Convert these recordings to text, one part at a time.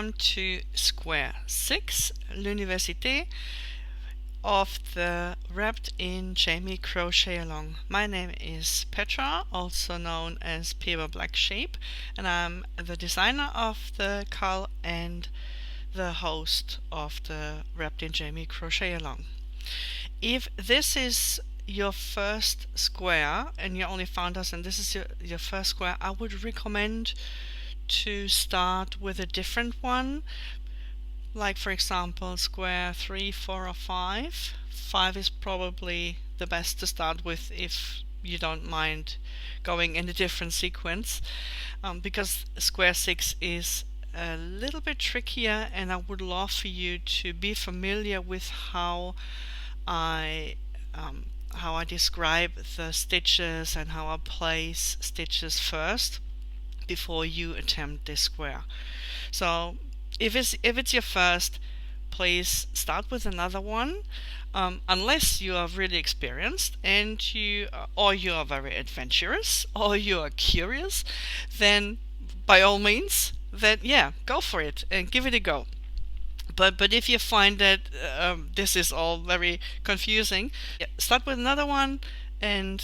welcome to Square 6, l'Université of the Wrapped in Jamie Crochet Along. My name is Petra, also known as Peber Black Sheep, and I'm the designer of the CAL and the host of the Wrapped in Jamie Crochet Along. If this is your first square and you only found us and this is your first square, I would recommend to start with a different one, like for example square 3, 4 or 5. 5 is probably the best to start with if you don't mind going in a different sequence, because square 6 is a little bit trickier, and I would love for you to be familiar with how I describe the stitches and how I place stitches first before you attempt this square. So if it's your first, please start with another one, unless you are really experienced and you are very adventurous or you are curious, then by all means, go for it and give it a go. But if you find that this is all very confusing, start with another one and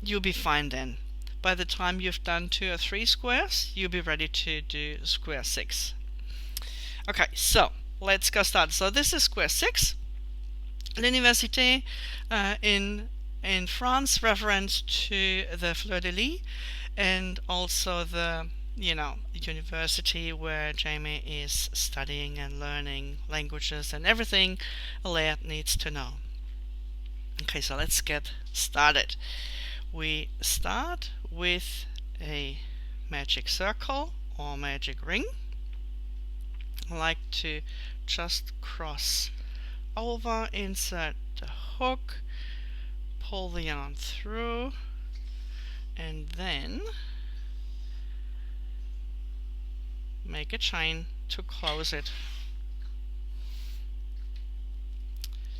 you'll be fine then. By the time you've done 2 or 3 squares, you'll be ready to do square 6. Okay, so let's go start. So this is square 6, l'Université in France, reference to the Fleur-de-lis, and also the university where Jamie is studying and learning languages and everything a layout needs to know. Okay, so let's get started. We start with a magic circle or magic ring. I like to just cross over, insert the hook, pull the yarn through, and then make a chain to close it.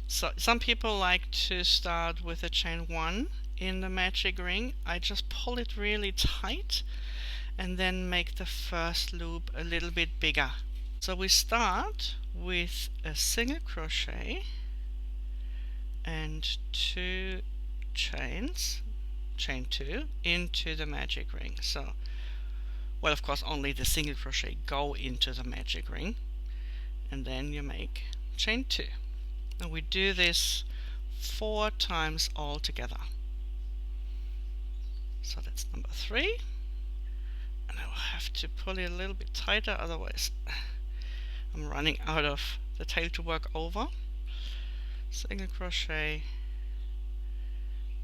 So some people like to start with a chain 1 in the magic ring. I just pull it really tight and then make the first loop a little bit bigger. So we start with a single crochet and 2 chains, chain 2 into the magic ring. So, well, of course only the single crochet go into the magic ring, and then you make chain 2. And we do this 4 times all together. So that's number 3, and I will have to pull it a little bit tighter, otherwise I'm running out of the tail to work over. Single crochet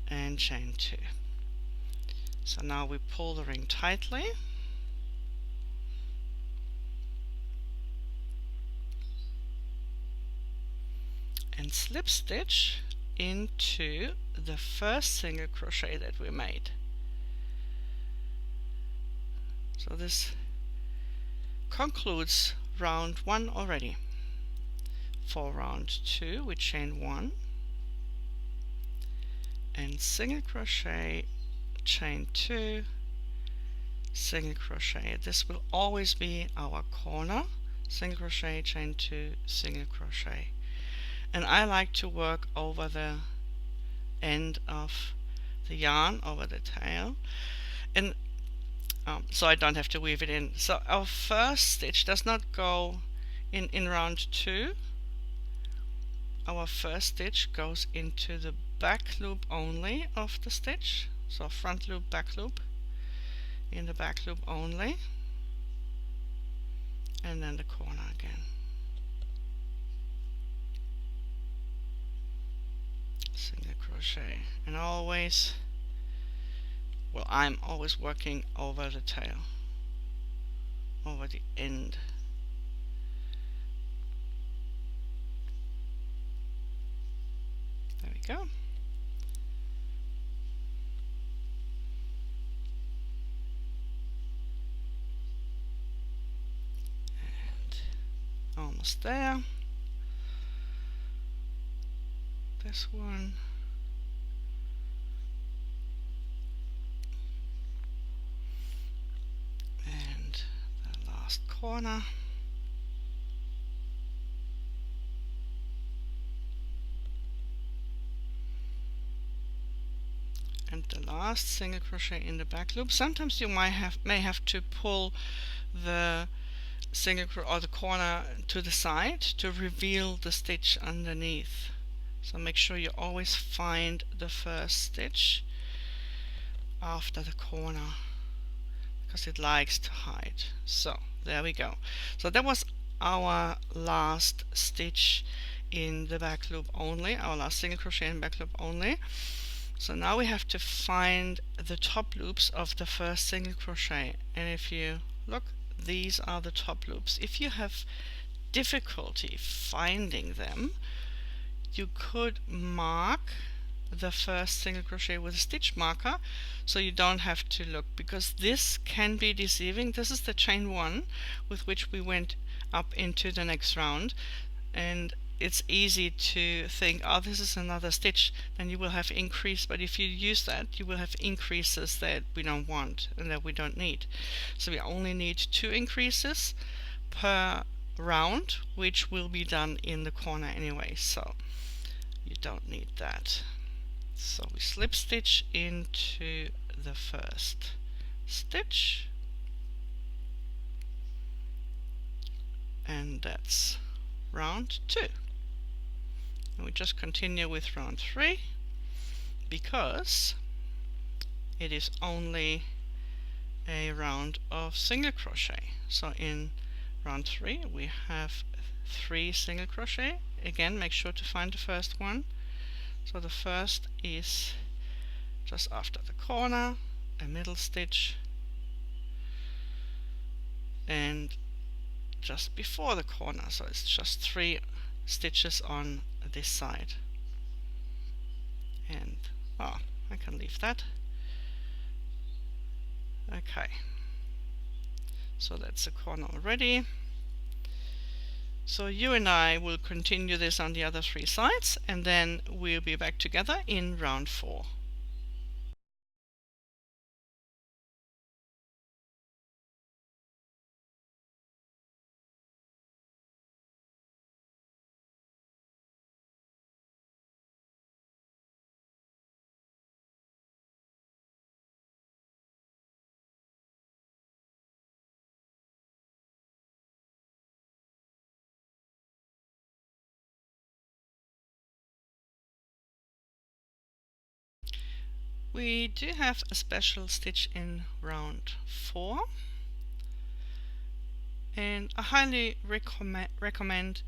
and chain 2. So now we pull the ring tightly, and slip stitch into the first single crochet that we made. So this concludes round 1 already. For round 2 we chain 1 and single crochet, chain 2, single crochet. This will always be our corner. Single crochet, chain 2, single crochet. And I like to work over the end of the yarn, over the tail, and so I don't have to weave it in. So our first stitch does not go in round 2. Our first stitch goes into the back loop only of the stitch. So front loop, back loop, in the back loop only, and then the corner again. Single crochet, and always, well, I'm always working over the tail, over the end. There we go. And almost there. This one. And the last corner. and the last single crochet in the back loop. Sometimes you may have to pull the single crochet or the corner to the side to reveal the stitch underneath. So make sure you always find the first stitch after the corner, because it likes to hide. So there we go. So that was our last stitch in the back loop only, our last single crochet in back loop only. So now we have to find the top loops of the first single crochet, and if you look, these are the top loops. If you have difficulty finding them, you could mark the first single crochet with a stitch marker, so you don't have to look, because this can be deceiving. This is the chain 1 with which we went up into the next round, and it's easy to think, oh, this is another stitch, then you will have increase, but if you use that, you will have increases that we don't want and that we don't need. So we only need 2 increases per round, which will be done in the corner anyway, so you don't need that. So we slip stitch into the first stitch, and that's round 2. And we just continue with round 3, because it is only a round of single crochet. So in round 3 we have 3 single crochet. Again, make sure to find the first one. So the first is just after the corner, a middle stitch, and just before the corner, so it's just 3 stitches on this side. And I can leave that. Okay, so that's the corner already. So you and I will continue this on the other 3 sides, and then we'll be back together in round 4. We do have a special stitch in round 4, and I highly recommend,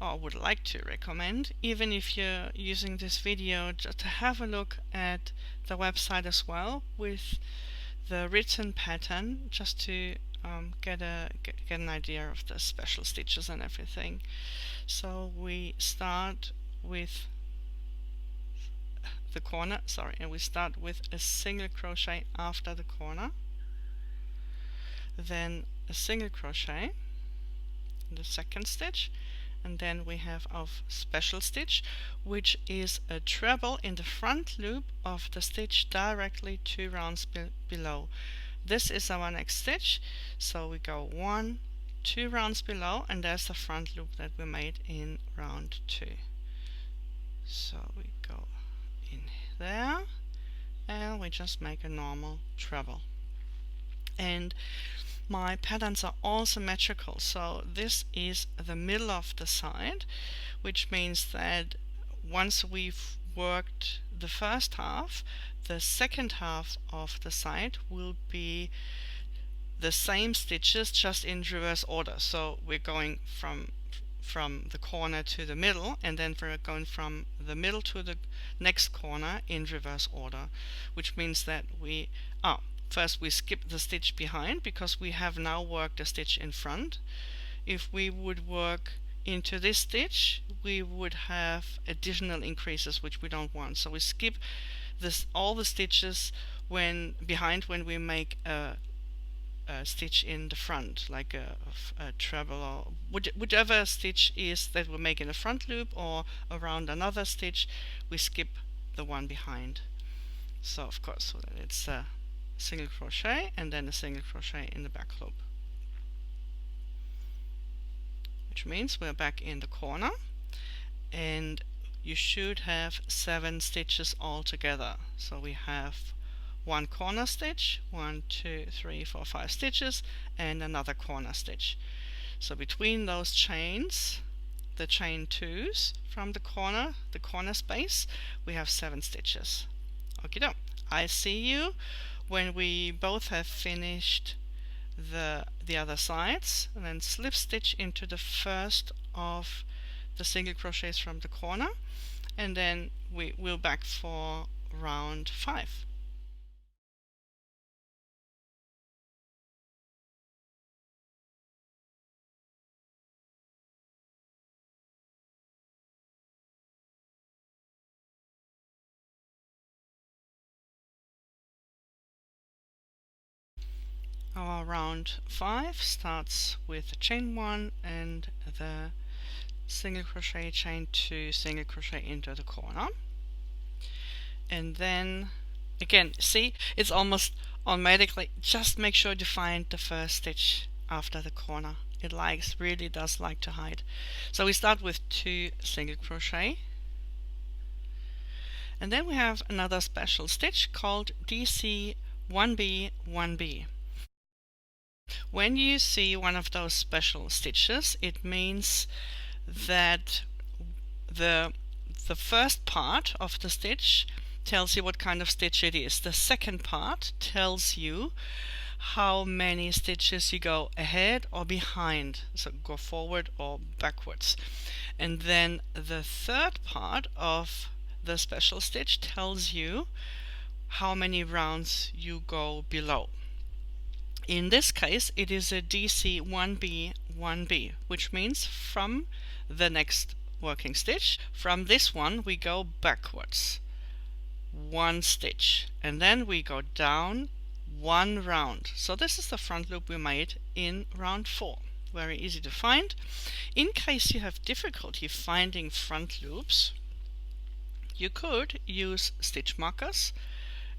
or would like to recommend, even if you're using this video, just to have a look at the website as well with the written pattern, just to get an idea of the special stitches and everything. So we start with the corner, and we start with a single crochet after the corner, then a single crochet in the second stitch, and then we have our special stitch, which is a treble in the front loop of the stitch directly 2 rounds below. This is our next stitch, so we go 1, 2 rounds below, and there's the front loop that we made in round 2. So we go in there, and we just make a normal treble. And my patterns are all symmetrical, so this is the middle of the side, which means that once we've worked the first half, the second half of the side will be the same stitches, just in reverse order. So we're going from the corner to the middle, and then we're going from the middle to the next corner in reverse order, which means that we first we skip the stitch behind, because we have now worked a stitch in front. If we would work into this stitch, we would have additional increases, which we don't want. So we skip all the stitches behind when we make a stitch in the front, like a treble, or whichever stitch is that we make in the front loop or around another stitch, we skip the one behind. So of course, so that it's a single crochet and then a single crochet in the back loop, which means we're back in the corner, and you should have 7 stitches all together. So we have one corner stitch, 1, 2, 3, 4, 5 stitches, and another corner stitch. So between those chains, the chain 2s from the corner space, we have 7 stitches. Okie doke. I see you when we both have finished the other sides, and then slip stitch into the first of the single crochets from the corner, and then we'll back for round 5. Our round 5 starts with chain 1 and the single crochet, chain 2, single crochet into the corner, and then again, see, it's almost automatically. Just make sure to find the first stitch after the corner. It really does like to hide. So we start with 2 single crochet, and then we have another special stitch called DC 1B 1B. When you see one of those special stitches, it means that the first part of the stitch tells you what kind of stitch it is. The second part tells you how many stitches you go ahead or behind, so go forward or backwards. And then the third part of the special stitch tells you how many rounds you go below. In this case, it is a DC 1B 1B, which means from the next working stitch, from this one we go backwards 1 stitch, and then we go down 1 round. So this is the front loop we made in round 4. Very easy to find. In case you have difficulty finding front loops, you could use stitch markers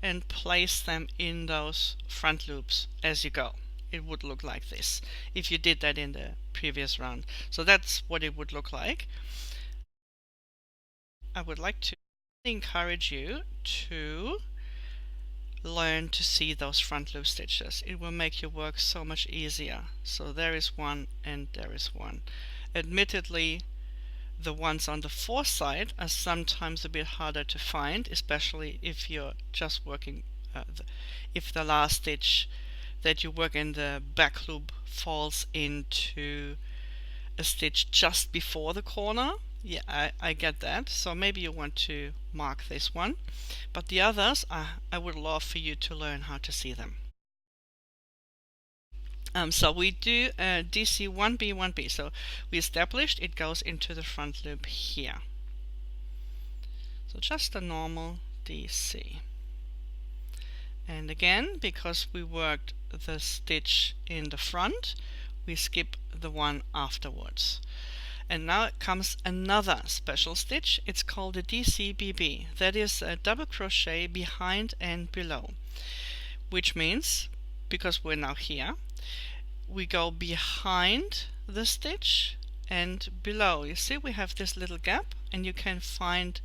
and place them in those front loops as you go. It would look like this if you did that in the previous round. So that's what it would look like. I would like to encourage you to learn to see those front loop stitches. It will make your work so much easier. So there is one and there is one. Admittedly, the ones on the fourth side are sometimes a bit harder to find, especially if you're just working, if the last stitch that you work in the back loop falls into a stitch just before the corner. Yeah, I get that. So maybe you want to mark this one, but the others, I would love for you to learn how to see them. So we do DC 1B 1B. So we established it goes into the front loop here. So just a normal DC. And again, because we worked the stitch in the front, we skip the one afterwards. And now comes another special stitch. It's called a DCBB. That is a double crochet behind and below, which means, because we're now here, we go behind the stitch and below. You see we have this little gap, and you can find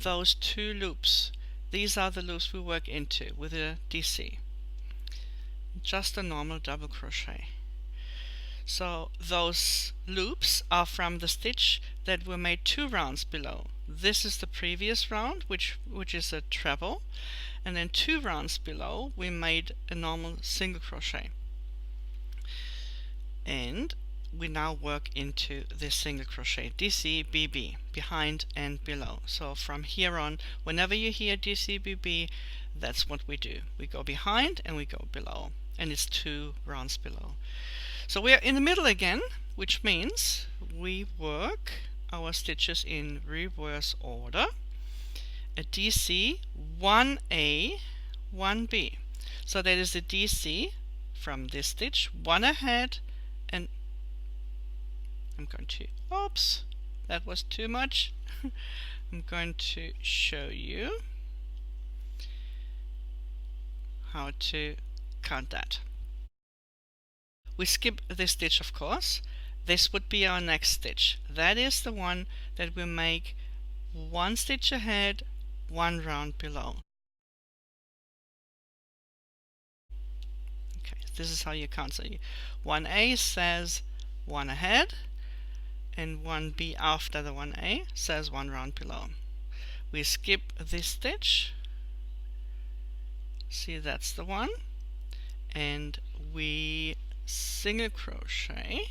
those 2 loops. These are the loops we work into with a DC. Just a normal double crochet. So those loops are from the stitch that were made 2 rounds below. This is the previous round, which is a treble, and then 2 rounds below we made a normal single crochet. And we now work into this single crochet, DCBB, behind and below. So from here on, whenever you hear DCBB, that's what we do. We go behind and we go below, and it's 2 rounds below. So we are in the middle again, which means we work our stitches in reverse order. A DC 1A 1B. So that is the DC from this stitch, 1 ahead, and I'm going to, oops, that was too much. I'm going to show you how to count that. We skip this stitch, of course. This would be our next stitch. That is the one that we make one stitch ahead, one round below. Okay, this is how you count. So 1A says one ahead, and 1B after the 1A says one round below. We skip this stitch, see that's the one, and we single crochet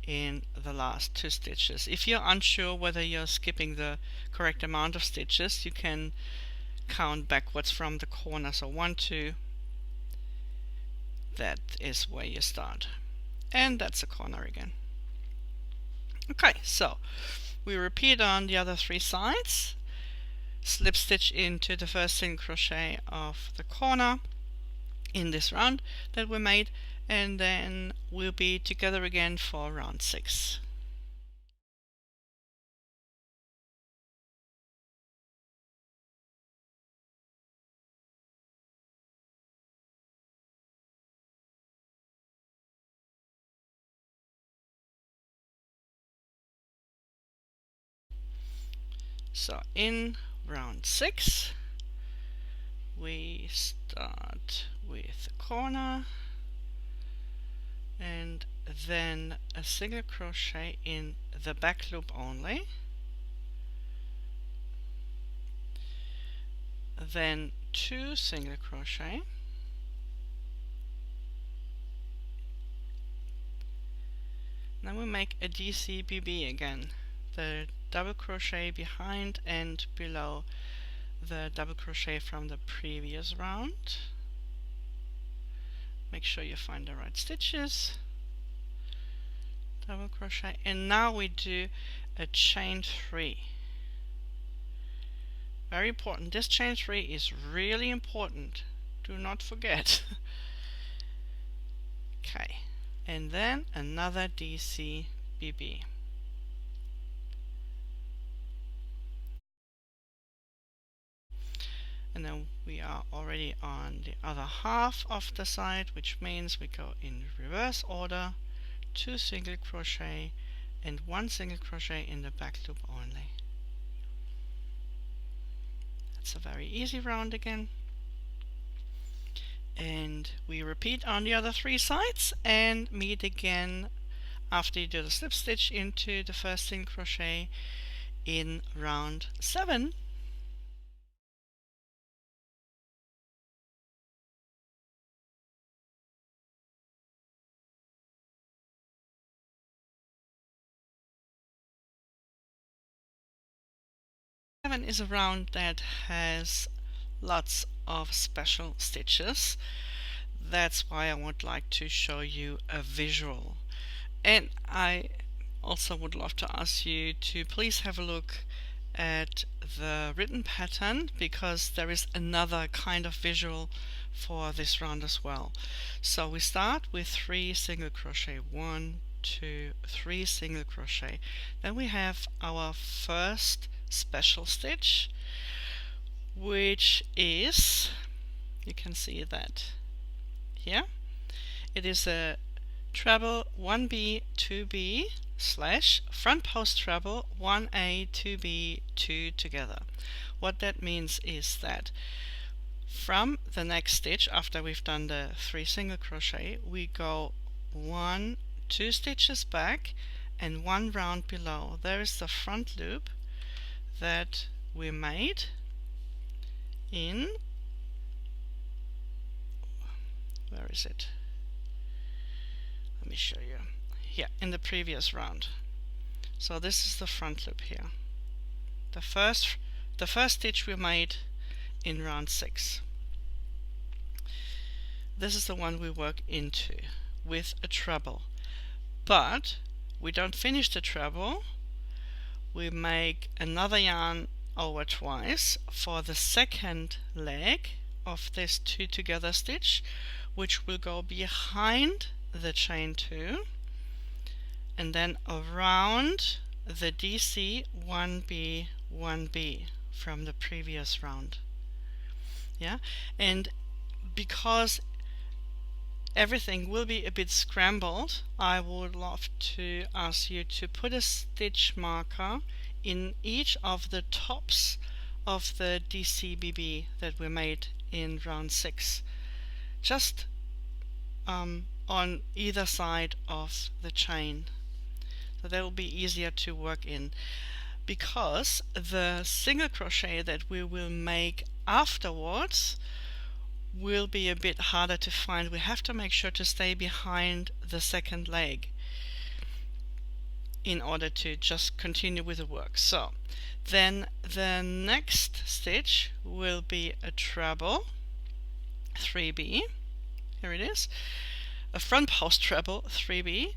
in the last two stitches. If you're unsure whether you're skipping the correct amount of stitches, you can count backwards from the corner. So 1, 2, that is where you start, and that's a corner again. Okay, so we repeat on the other three sides, slip stitch into the first single crochet of the corner in this round that we made, and then we'll be together again for round 6. So in round 6 we start with a corner and then a single crochet in the back loop only, then 2 single crochet, then we make a DCBB again, the double crochet behind and below the double crochet from the previous round. Make sure you find the right stitches, double crochet, and now we do a chain 3. Very important. This chain 3 is really important. Do not forget. Okay, and then another DCBB. And then we are already on the other half of the side, which means we go in reverse order, 2 single crochet and 1 single crochet in the back loop only. That's a very easy round again. And we repeat on the other 3 sides and meet again after you do the slip stitch into the first single crochet in round 7. Is a round that has lots of special stitches. That's why I would like to show you a visual. And I also would love to ask you to please have a look at the written pattern, because there is another kind of visual for this round as well. So we start with 3 single crochet, 1, 2, 3 single crochet. Then we have our first special stitch, which is, you can see that here, it is a treble 1B 2B slash front post treble 1A 2B 2 together. What that means is that from the next stitch, after we've done the 3 single crochet, we go 2 stitches back and 1 round below. There is the front loop that we made in, where is it? Let me show you. Here, in the previous round. So this is the front loop here. The first stitch we made in round 6. This is the one we work into with a treble. But we don't finish the treble. We make another yarn over twice for the second leg of this 2 together stitch, which will go behind the chain 2 and then around the DC 1B 1B from the previous round. Yeah, and because everything will be a bit scrambled, I would love to ask you to put a stitch marker in each of the tops of the DCBB that we made in round 6, just on either side of the chain. So that will be easier to work in, because the single crochet that we will make afterwards will be a bit harder to find. We have to make sure to stay behind the second leg in order to just continue with the work. So then the next stitch will be a treble 3B. Here it is, a front post treble 3B,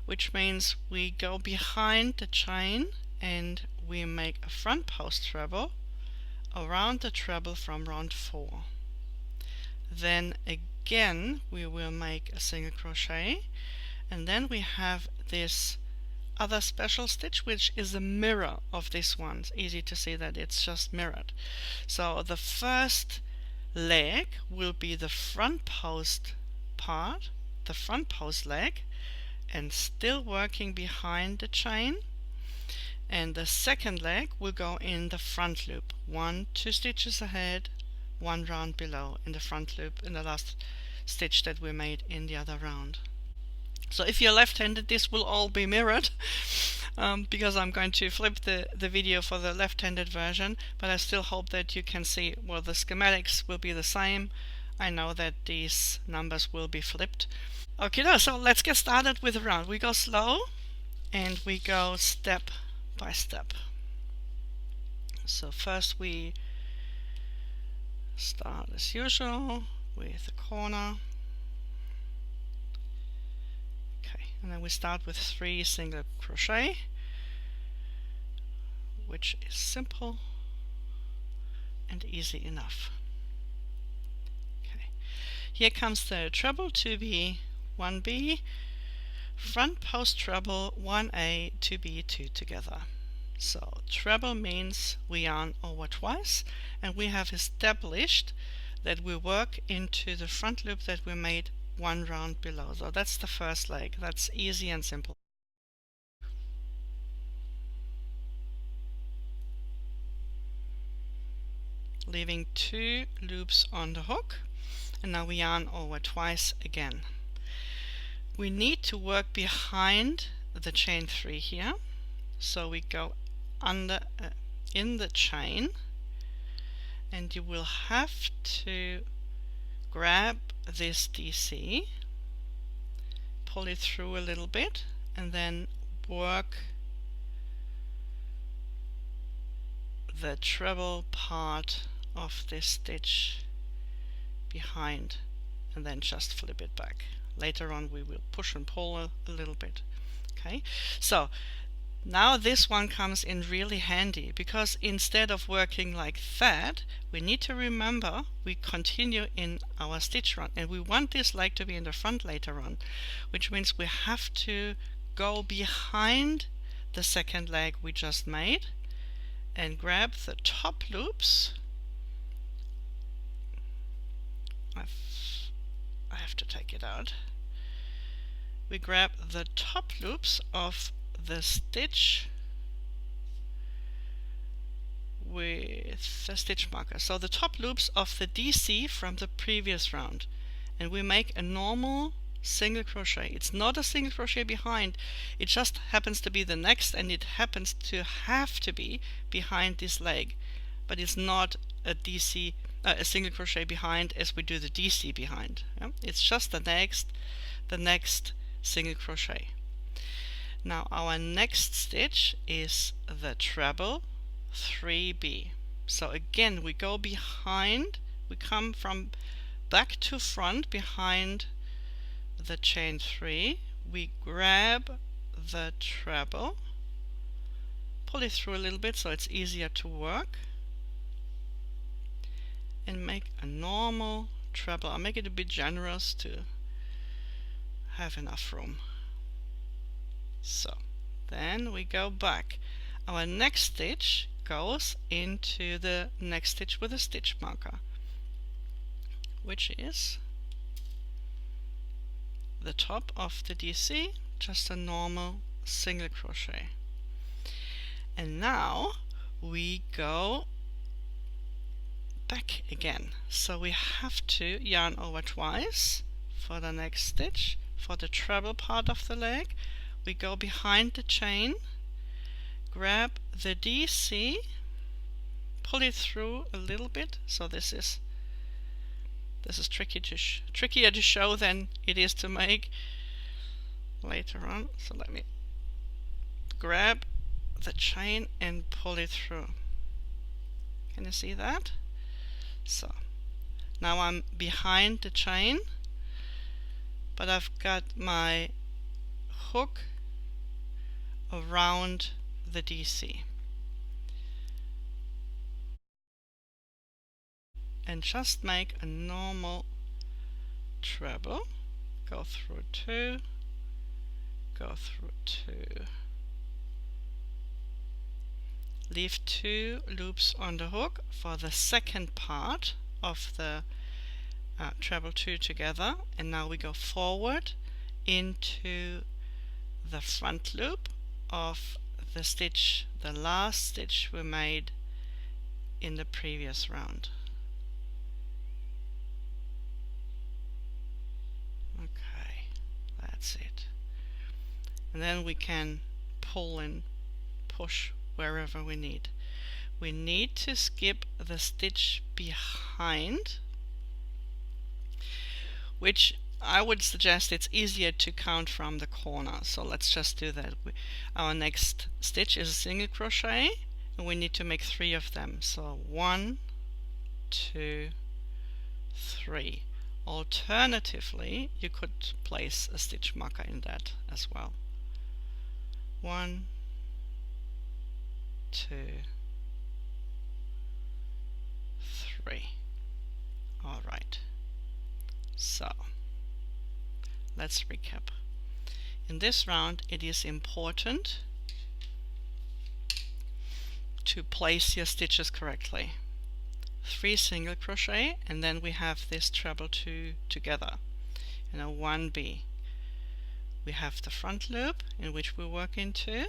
which means we go behind the chain and we make a front post treble around the treble from round 4. Then again we will make a single crochet, and then we have this other special stitch which is a mirror of this one. It's easy to see that it's just mirrored. So the first leg will be the front post part, the front post leg, and still working behind the chain, and the second leg will go in the front loop, 2 stitches ahead, 1 round below in the front loop in the last stitch that we made in the other round. So if you're left-handed, this will all be mirrored because I'm going to flip the video for the left-handed version, but I still hope that you can see, well, the schematics will be the same. I know that these numbers will be flipped. Okay, so let's get started with the round. We go slow and we go step by step. So first we start as usual with the corner. And then we start with 3 single crochet, which is simple and easy enough. Okay. Here comes the treble 2B, 1B, front post treble 1A, 2B, 2 together. So treble means we yarn over twice, and we have established that we work into the front loop that we made 1 round below. So that's the first leg. That's easy and simple. Leaving 2 loops on the hook, and now we yarn over twice again. We need to work behind the chain 3 here, so we go under in the chain, and you will have to grab this DC, pull it through a little bit, and then work the treble part of this stitch behind, and then just flip it back. Later on we will push and pull a little bit. Okay, so now this one comes in really handy, because instead of working like that, we need to remember we continue in our stitch run, and we want this leg to be in the front later on, which means we have to go behind the second leg we just made and grab the top loops. I have to take it out. We grab the top loops of the stitch with the stitch marker, so the top loops of the DC from the previous round, and we make a normal single crochet. It's not a single crochet behind, it just happens to be the next, and it happens to have to be behind this leg, but it's not a DC a single crochet behind as we do the DC behind. Yeah? It's just the next single crochet. Now our next stitch is the treble 3B. So again we go behind, we come from back to front behind the chain 3, we grab the treble, pull it through a little bit so it's easier to work, and make a normal treble. I'll make it a bit generous to have enough room. So then we go back. Our next stitch goes into the next stitch with a stitch marker, which is the top of the DC, just a normal single crochet. And now we go back again. So we have to yarn over twice for the next stitch. For the treble part of the leg, we go behind the chain, grab the DC, pull it through a little bit. So this is trickier to show than it is to make later on. So let me grab the chain and pull it through. Can you see that? So now I'm behind the chain, but I've got my hook around the DC. And just make a normal treble. Go through 2, go through 2. Leave 2 loops on the hook for the second part of the treble 2 together, and now we go forward into the front loop of the stitch, the last stitch we made in the previous round. Okay, that's it. And then we can pull and push wherever we need. We need to skip the stitch behind, which I would suggest it's easier to count from the corner. So let's just do that. Our next stitch is a single crochet, and we need to make 3 of them. So 1, 2, 3. Alternatively, you could place a stitch marker in that as well. 1, 2, 3. All right. So let's recap. In this round, it is important to place your stitches correctly. 3 single crochet, and then we have this treble 2 together, and a 1B. We have the front loop in which we work into,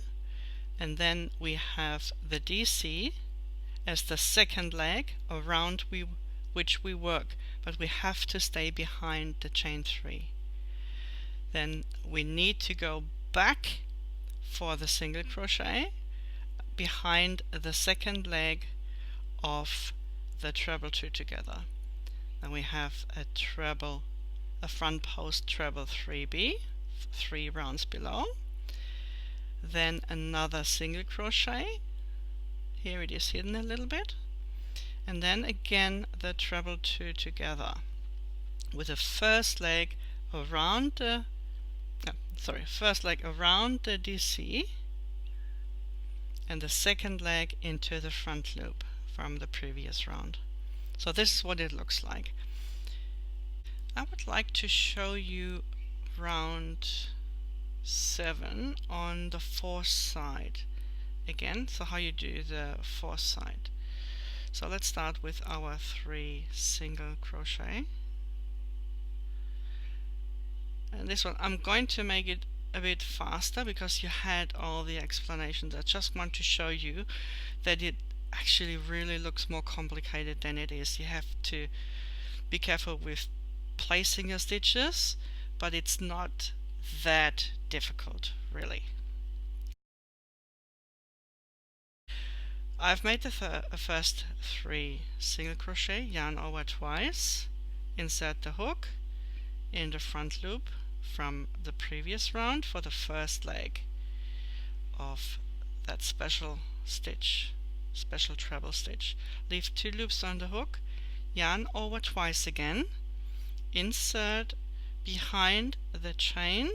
and then we have the DC as the second leg around which we work, but we have to stay behind the chain 3. Then we need to go back for the single crochet behind the second leg of the treble 2 together. Then we have a front post treble 3B, 3 rounds below. Then another single crochet. Here it is hidden a little bit. And then again the treble 2 together with the first leg around the DC, and the second leg into the front loop from the previous round. So this is what it looks like. I would like to show you round 7 on the 4th side again, so how you do the 4th side. So let's start with our 3 single crochet, and this one I'm going to make it a bit faster because you had all the explanations. I just want to show you that it actually really looks more complicated than it is. You have to be careful with placing your stitches, but it's not that difficult really. I've made the first 3 single crochet, yarn over twice, insert the hook in the front loop from the previous round for the first leg of that special stitch, special treble stitch. Leave 2 loops on the hook, yarn over twice again, insert behind the chain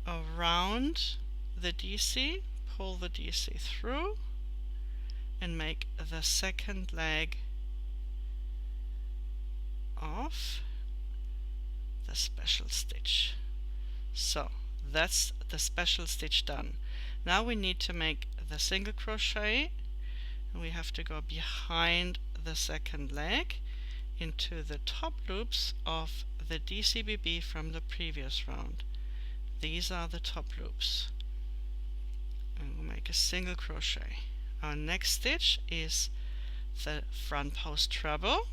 around the DC, pull the DC through, and make the second leg of the special stitch. So that's the special stitch done. Now we need to make the single crochet, and we have to go behind the second leg into the top loops of the DCBB from the previous round. These are the top loops, and we'll make a single crochet. Our next stitch is the front post treble.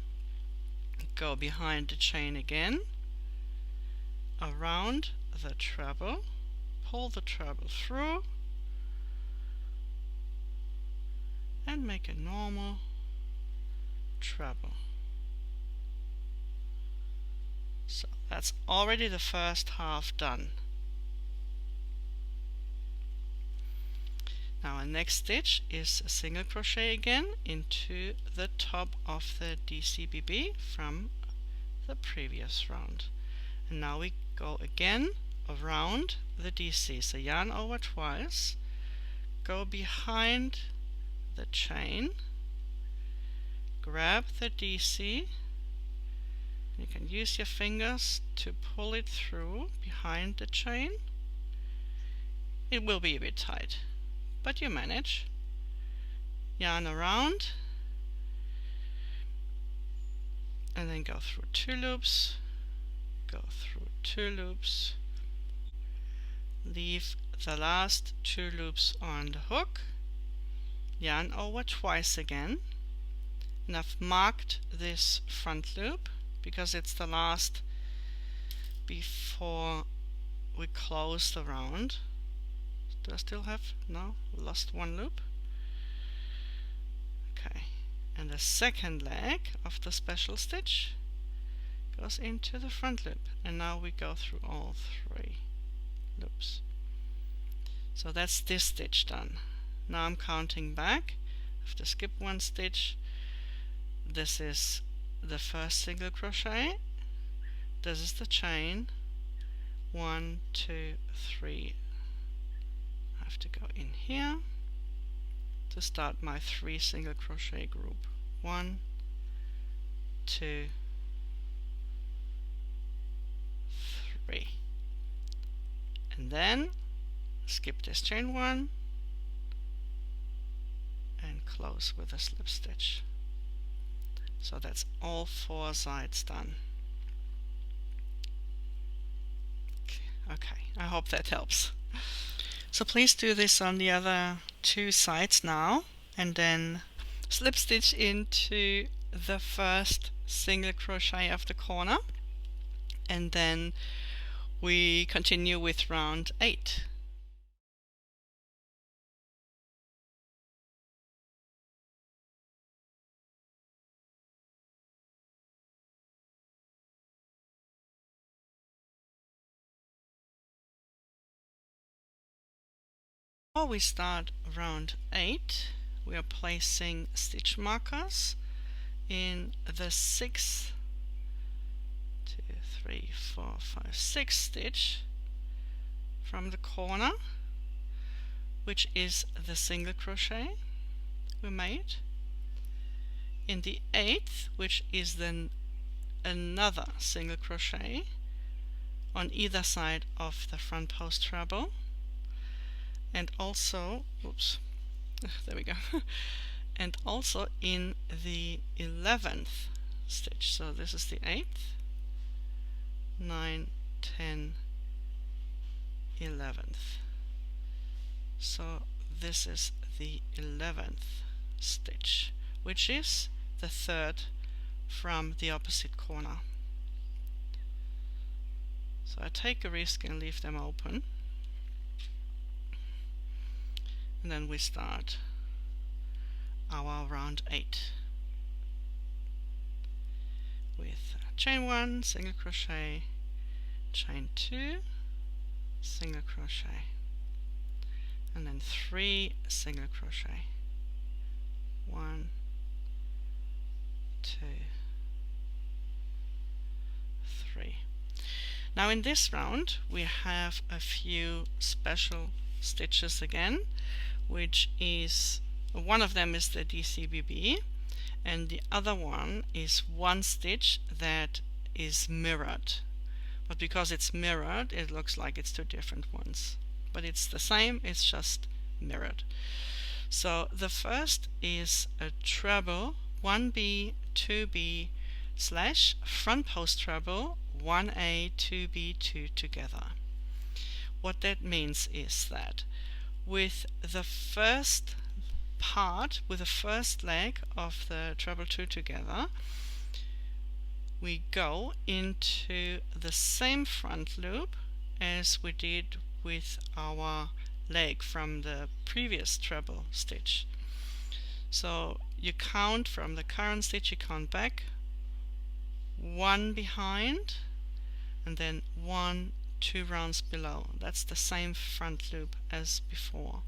Go behind the chain again, around the treble, pull the treble through, and make a normal treble. So that's already the first half done. Now our next stitch is a single crochet again into the top of the DCBB from the previous round. And now we go again around the DC. So yarn over twice, go behind the chain, grab the DC. You can use your fingers to pull it through behind the chain. It will be a bit tight, but you manage. Yarn around and then go through 2 loops, go through 2 loops, leave the last 2 loops on the hook, yarn over twice again, and I've marked this front loop because it's the last before we close the round. Do I still have? No, lost 1 loop. Okay, and the second leg of the special stitch goes into the front loop, and now we go through all 3 loops. So that's this stitch done. Now I'm counting back. I have to skip 1 stitch. This is the first single crochet. This is the chain. 1, 2, 3. I have to go in here to start my 3 single crochet group. 1, 2, 3. And then skip this chain 1 and close with a slip stitch. So that's all 4 sides done. Okay, I hope that helps. So please do this on the other 2 sides now, and then slip stitch into the first single crochet of the corner, and then we continue with round 8. Before we start round 8, we are placing stitch markers in the 6th, 2, 3, 4, 5, 6 stitch from the corner, which is the single crochet we made. In the 8th, which is then another single crochet on either side of the front post treble. And also, oops, there we go, and also in the 11th stitch. So this is the 8th, 9, 10, 11th. So this is the 11th stitch, which is the 3rd from the opposite corner. So I take a risk and leave them open. And then we start our round 8 with chain 1, single crochet, chain 2, single crochet, and then 3 single crochet. 1, 2, 3. Now in this round we have a few special stitches again, which is, one of them is the DCBB, and the other one is 1 stitch that is mirrored. But because it's mirrored, it looks like it's 2 different ones. But it's the same, it's just mirrored. So the first is a treble 1B, 2B / front post treble 1A, 2B, 2 together. What that means is that with the first part, with the first leg of the treble 2 together, we go into the same front loop as we did with our leg from the previous treble stitch. So you count from the current stitch, you count back, one behind, and then 1, 2 rounds below. That's the same front loop as before.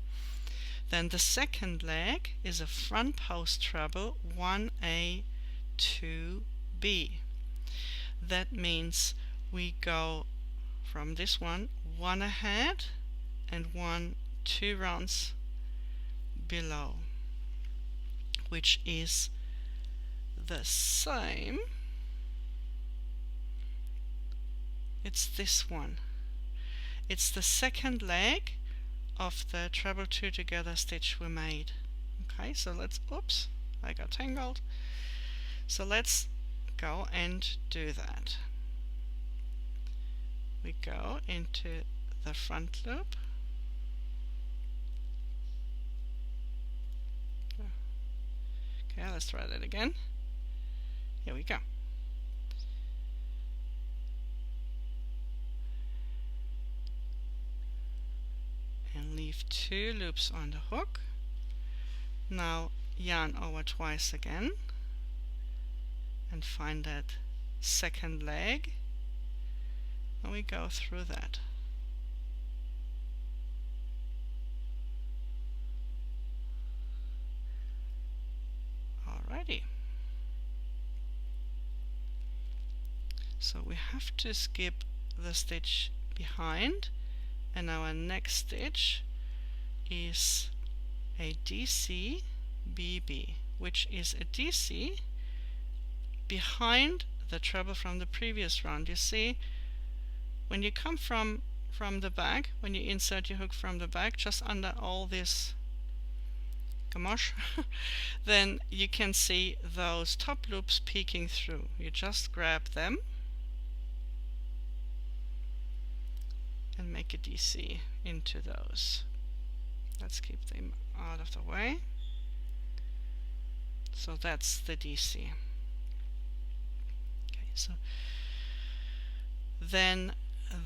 Then the second leg is a front post treble 1A, 2B. That means we go from this one ahead and 1, 2 rounds below, which is the same. It's this one. It's the second leg of the treble 2 together stitch we made. Okay, so let's, oops, I got tangled. So let's go and do that. We go into the front loop. Okay, let's try that again. Here we go. And leave 2 loops on the hook. Now yarn over twice again and find that second leg, and we go through that. Alrighty. So we have to skip the stitch behind, and our next stitch is a DC BB, which is a DC behind the treble from the previous round. You see, when you come from the back, when you insert your hook from the back, just under all this gamache, then you can see those top loops peeking through. You just grab them and make a DC into those. Let's keep them out of the way. So that's the DC. Okay, so then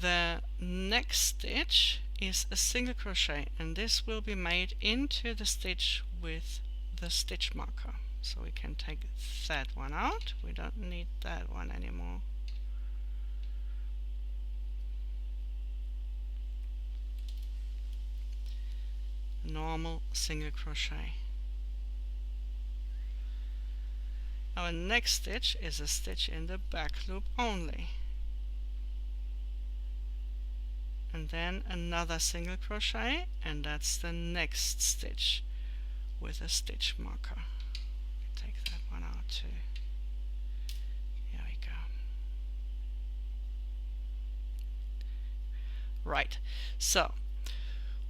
the next stitch is a single crochet, and this will be made into the stitch with the stitch marker. So we can take that one out. We don't need that one anymore. Normal single crochet. Our next stitch is a stitch in the back loop only, and then another single crochet, and that's the next stitch with a stitch marker. Take that one out too. Here we go. Right, so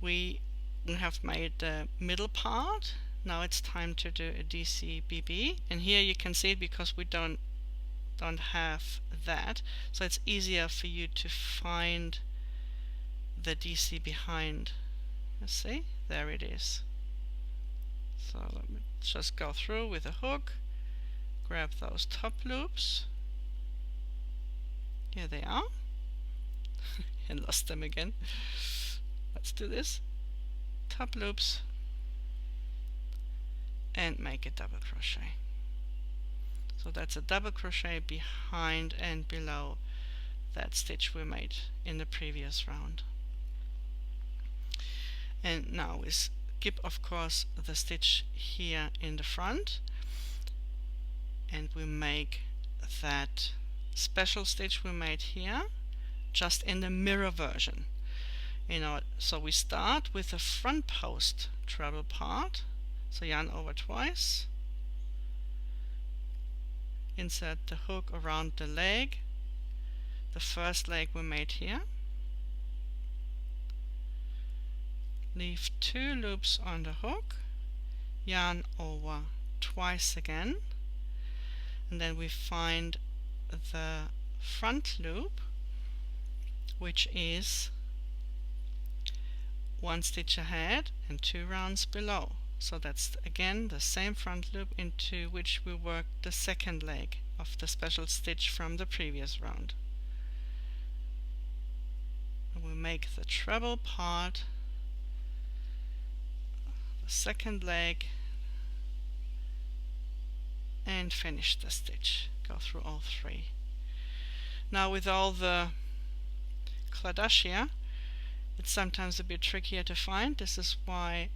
we have made the middle part. Now it's time to do a DC BB, and here you can see it because we don't have that, so it's easier for you to find the DC behind. You see, there it is. So let me just go through with a hook, grab those top loops. Here they are. And lost them again. Let's do this. Top loops, and make a double crochet. So that's a double crochet behind and below that stitch we made in the previous round. And now we skip, of course, the stitch here in the front, and we make that special stitch we made here just in the mirror version. So we start with the front post treble part. So yarn over twice, insert the hook around the leg, the first leg we made here, leave 2 loops on the hook, yarn over twice again, and then we find the front loop, which is 1 stitch ahead and 2 rounds below. So that's again the same front loop into which we worked the second leg of the special stitch from the previous round. And we make the treble part, the second leg, and finish the stitch. Go through all 3. Now with all the claddaglia, it's sometimes a bit trickier to find. This is why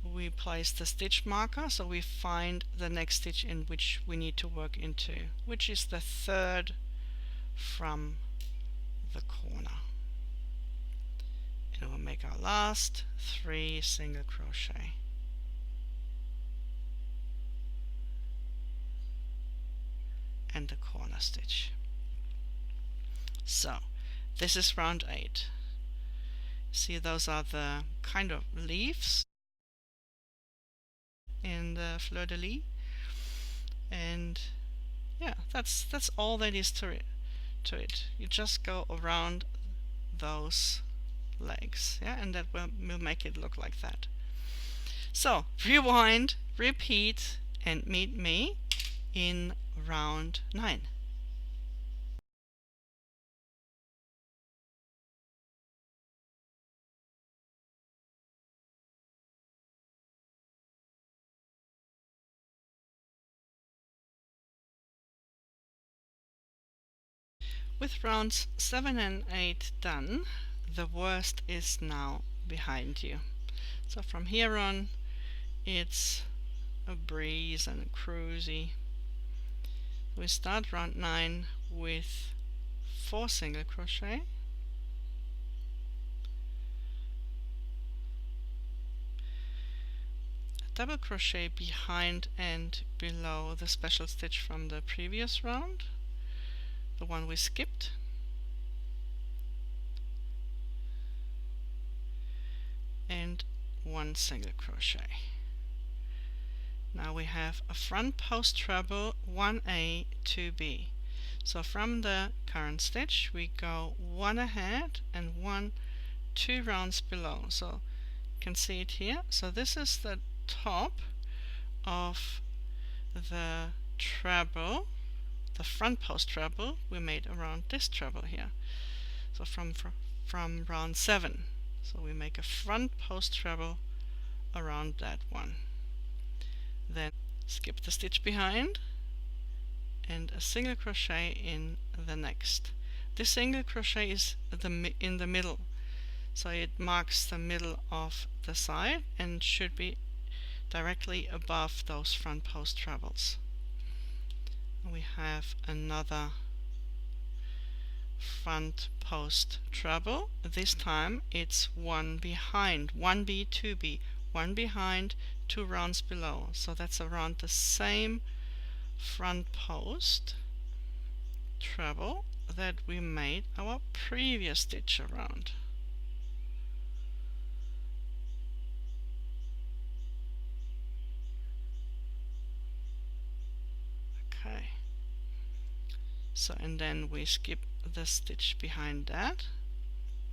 we place the stitch marker, so we find the next stitch in which we need to work into, which is the 3rd from the corner. And we'll make our last 3 single crochet. And the corner stitch. So this is round 8. See, those are the kind of leaves in the Fleur-de-lis, and yeah, that's all that is to it. You just go around those legs, yeah, and that will make it look like that. So rewind, repeat, and meet me in round 9. With rounds 7 and 8 done, the worst is now behind you. So from here on, it's a breeze and a cruisy. We start round 9 with 4 single crochet, a double crochet behind and below the special stitch from the previous round, the one we skipped, and 1 single crochet. Now we have a front post treble 1A, 2B. So from the current stitch we go 1 ahead and 2 rounds below. So you can see it here. So this is the top of the treble, the front post treble we made around this treble here. So from round 7. So we make a front post treble around that one. Then skip the stitch behind and a single crochet in the next. This single crochet is in the middle, so it marks the middle of the side and should be directly above those front post trebles. We have another front post treble. This time it's 1 behind, 1B, 2B, 1 behind, 2 rounds below. So that's around the same front post treble that we made our previous stitch around. Okay. So and then we skip the stitch behind that,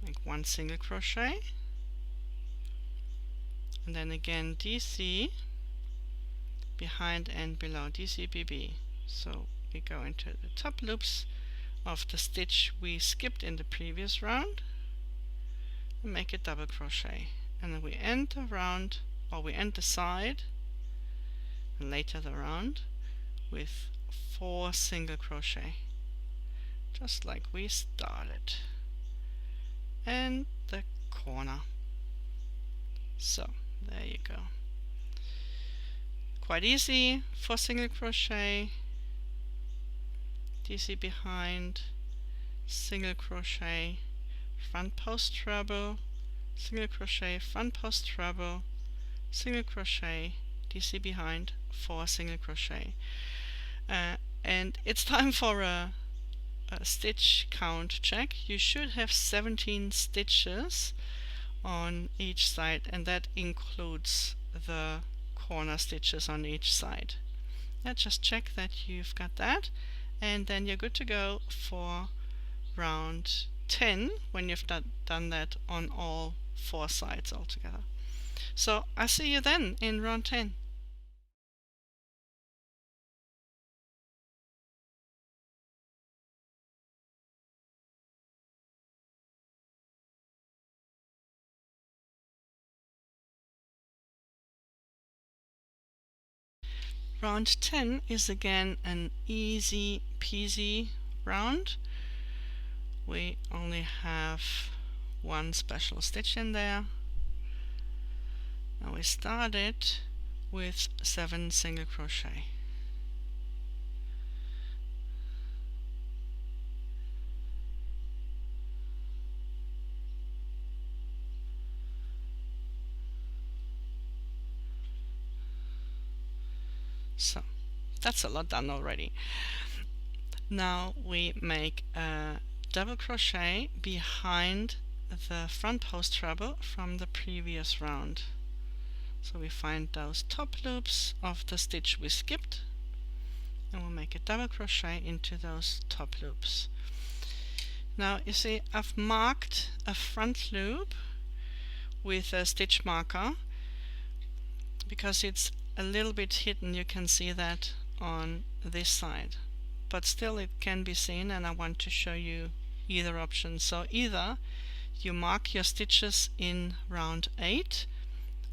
make 1 single crochet, and then again DC behind and below, DC BB. So we go into the top loops of the stitch we skipped in the previous round and make a double crochet, and then we end the round, or we end the side and later the round with 4 single crochet, just like we started, and the corner. So there you go. Quite easy. 4 single crochet, DC behind, single crochet, front post treble, single crochet, front post treble, single crochet, DC behind, 4 single crochet. And it's time for a stitch count check. You should have 17 stitches on each side, and that includes the corner stitches on each side. Now just check that you've got that, and then you're good to go for round 10 when you've done that on all 4 sides altogether. So I see you then in round 10. Round 10 is again an easy peasy round. We only have one special stitch in there. Now we started with 7 single crochet. So that's a lot done already. Now we make a double crochet behind the front post treble from the previous round. So we find those top loops of the stitch we skipped, and we'll make a double crochet into those top loops. Now you see I've marked a front loop with a stitch marker because it's a little bit hidden. You can see that on this side, but still it can be seen, and I want to show you either option. So either you mark your stitches in round 8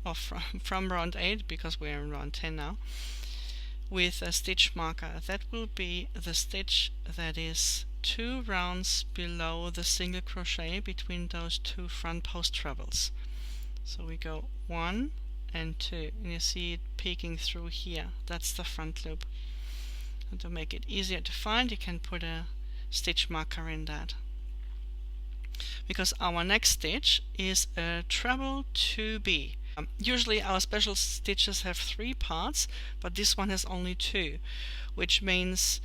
or from round 8, because we're in round 10 now, with a stitch marker. That will be the stitch that is 2 rounds below the single crochet between those 2 front post trebles. So we go 1 and 2, and you see it peeking through here. That's the front loop. And to make it easier to find, you can put a stitch marker in that, because our next stitch is a treble 2B. Usually our special stitches have 3 parts, but this one has only 2, which means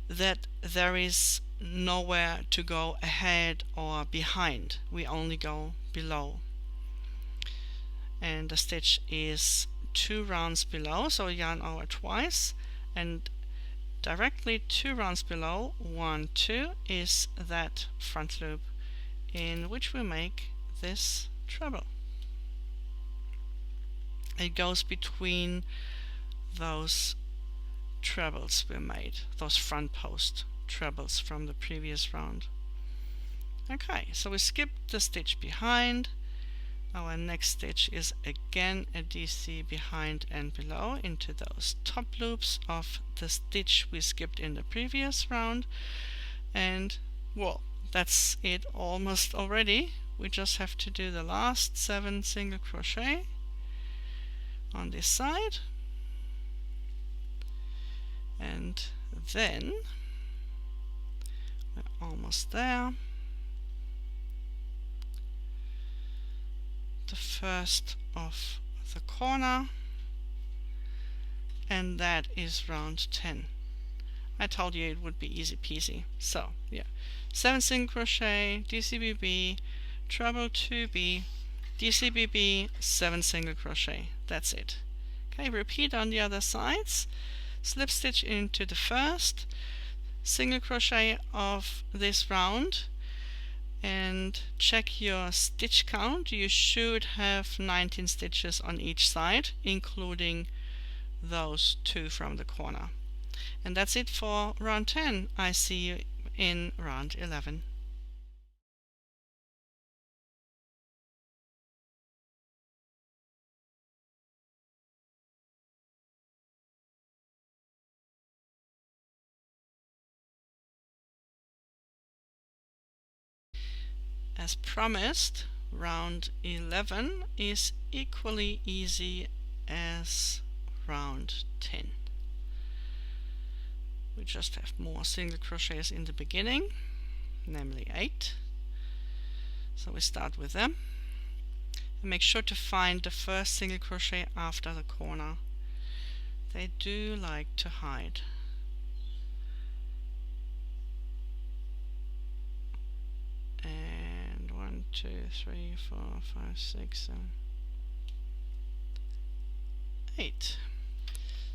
that there is nowhere to go ahead or behind. We only go below. And the stitch is 2 rounds below, so yarn over twice, and directly 2 rounds below, 1, 2, is that front loop in which we make this treble. It goes between those trebles we made, those front post trebles from the previous round. Okay, so we skipped the stitch behind. Our next stitch is again a DC behind and below into those top loops of the stitch we skipped in the previous round, and well, that's it almost already. We just have to do the last 7 single crochet on this side, and then we're almost there. The first of the corner, and that is round 10. I told you it would be easy peasy. So yeah, 7 single crochet, DCBB, treble 2B, DCBB, 7 single crochet. That's it. Okay, repeat on the other sides. Slip stitch into the first single crochet of this round, and check your stitch count. You should have 19 stitches on each side, including those 2 from the corner. And that's it for round 10. I see you in round 11. As promised, round 11 is equally easy as round 10. We just have more single crochets in the beginning, namely 8. So we start with them. And make sure to find the first single crochet after the corner. They do like to hide. And 1, 2, 3, 4, 5, 6, 7, 8.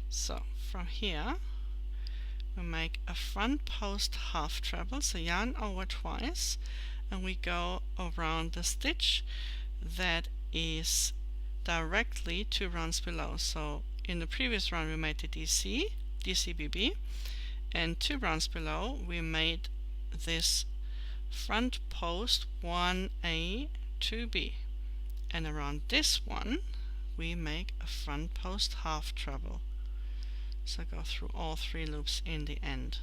So from here we make a front post half treble, so yarn over twice, and we go around the stitch that is directly 2 rounds below. So in the previous round we made the DCBB, and 2 rounds below we made this front post 1A 2B, and around this one we make a front post half treble. So go through all 3 loops in the end,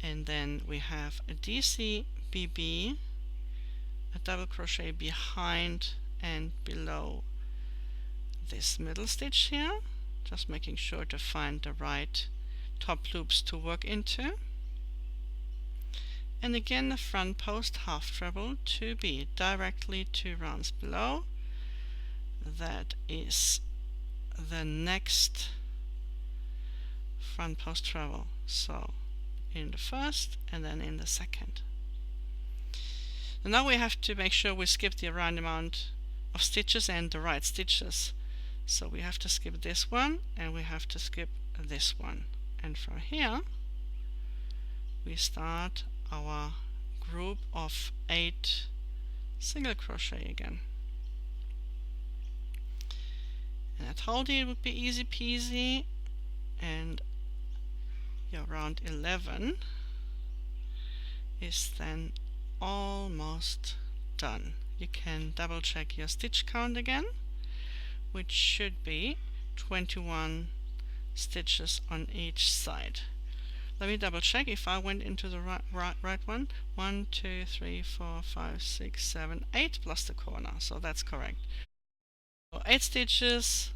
and then we have a DCBB, a double crochet behind and below this middle stitch here, just making sure to find the right top loops to work into, and again the front post half treble 2B directly 2 rounds below. That is the next front post treble, so in the first and then in the second. And now we have to make sure we skip the right amount of stitches and the right stitches. So we have to skip this one and we have to skip this one, and from here we start our group of 8 single crochet again. And I told you it would be easy peasy, and your round 11 is then almost done. You can double check your stitch count again, which should be 21 stitches on each side. Let me double check if I went into the right one. 1, 2, 3, 4, 5, 6, 7, 8 plus the corner, so that's correct. So 8 stitches,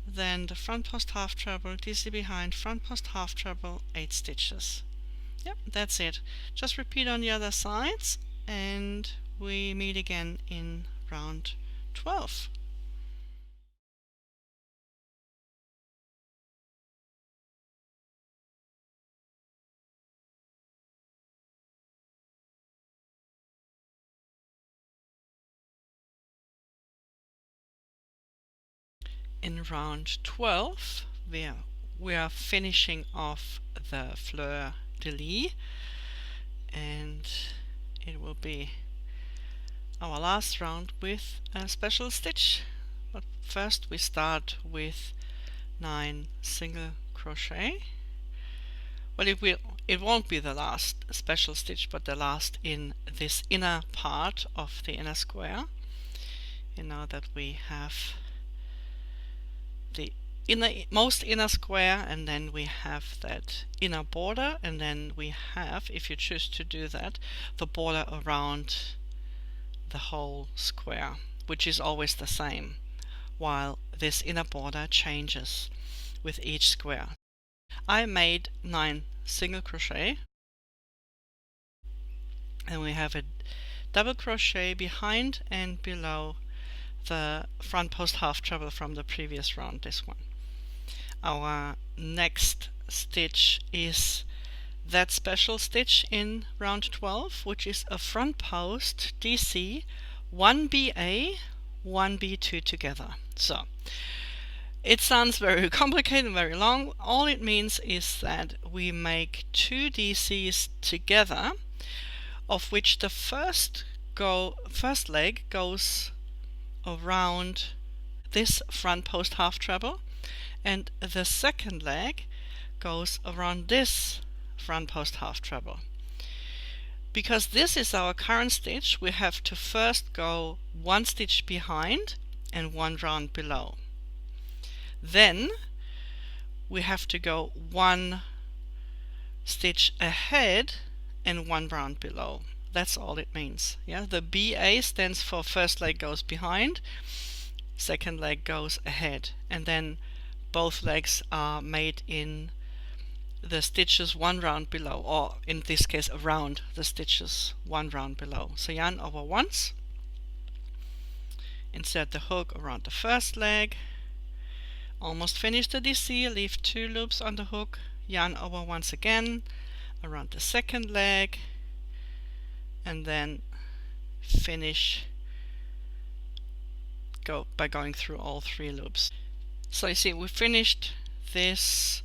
then the front post half treble, DC behind, front post half treble, 8 stitches. Yep, that's it. Just repeat on the other sides and we meet again in round 12. In round 12 we are finishing off the Fleur-de-lis, and it will be our last round with a special stitch. But first we start with 9 single crochet. Well, it won't be the last special stitch, but the last in this inner part of the inner square. You know that we have the most inner square, and then we have that inner border, and then we have, if you choose to do that, the border around the whole square, which is always the same, while this inner border changes with each square. I made 9 single crochet, and we have a double crochet behind and below the front post half treble from the previous round, this one. Our next stitch is that special stitch in round 12, which is a front post DC 1BA 1B2 together. So it sounds very complicated and very long. All it means is that we make 2 DCs together, of which the first leg goes around this front post half treble, and the second leg goes around this front post half treble. Because this is our current stitch, we have to first go 1 stitch behind and 1 round below. Then we have to go 1 stitch ahead and 1 round below. That's all it means. Yeah, the BA stands for first leg goes behind, second leg goes ahead, and then both legs are made in the stitches 1 round below, or in this case around the stitches 1 round below. So yarn over once, insert the hook around the first leg, almost finish the DC, leave 2 loops on the hook, yarn over once again around the second leg, and then finish by going through all 3 loops. So you see, we finished this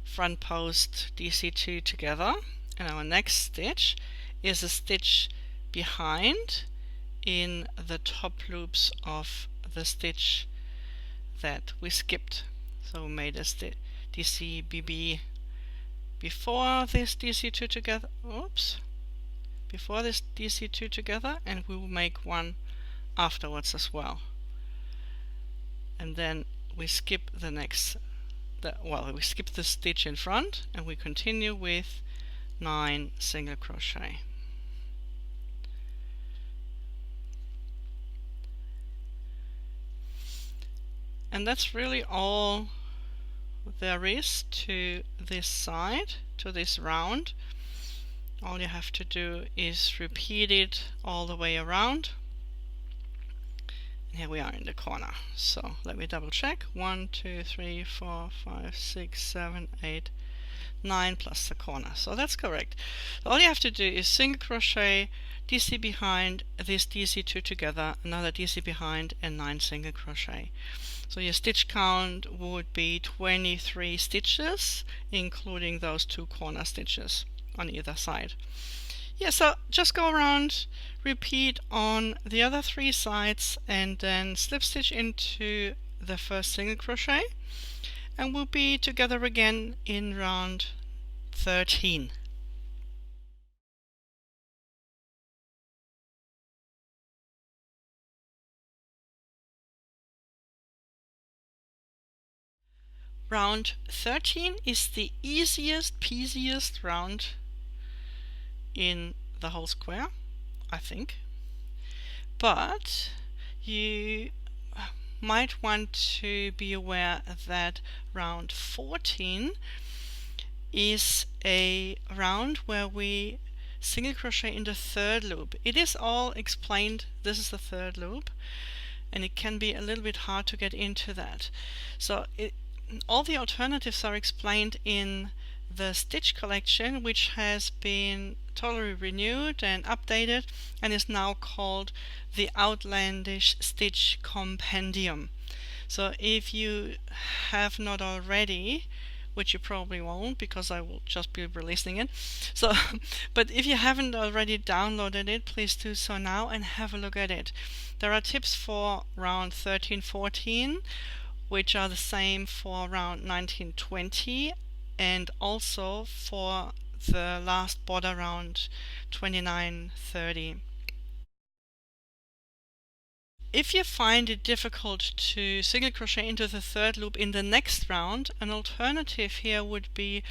front post DC2 together, and our next stitch is a stitch behind in the top loops of the stitch that we skipped. So we made a DC BB before this DC2 together, before this DC2 together, and we will make one afterwards as well. And then we skip the next, we skip the stitch in front and we continue with 9 single crochet. And that's really all there is to this side, to this round. All you have to do is repeat it all the way around. And here we are in the corner. So let me double check. 1, 2, 3, 4, 5, 6, 7, 8, 9 plus the corner. So that's correct. All you have to do is single crochet, DC behind, this DC2 together, another DC behind, and 9 single crochet. So your stitch count would be 23 stitches, including those 2 corner stitches on either side. Yeah, so just go around, repeat on the other 3 sides, and then slip stitch into the first single crochet, and we'll be together again in round 13. Round 13 is the easiest, peasiest round in the whole square, I think. But you might want to be aware that round 14 is a round where we single crochet in the 3rd loop. It is all explained. This is the 3rd loop, and it can be a little bit hard to get into that. So all the alternatives are explained in the stitch collection, which has been totally renewed and updated and is now called the Outlandish Stitch Compendium. So if you have not already, which you probably won't because I will just be releasing it, so but if you haven't already downloaded it, please do so now and have a look at it. There are tips for round 13-14, which are the same for round 19-20, and also for the last border round 29-30. If you find it difficult to single crochet into the 3rd loop in the next round, an alternative here would be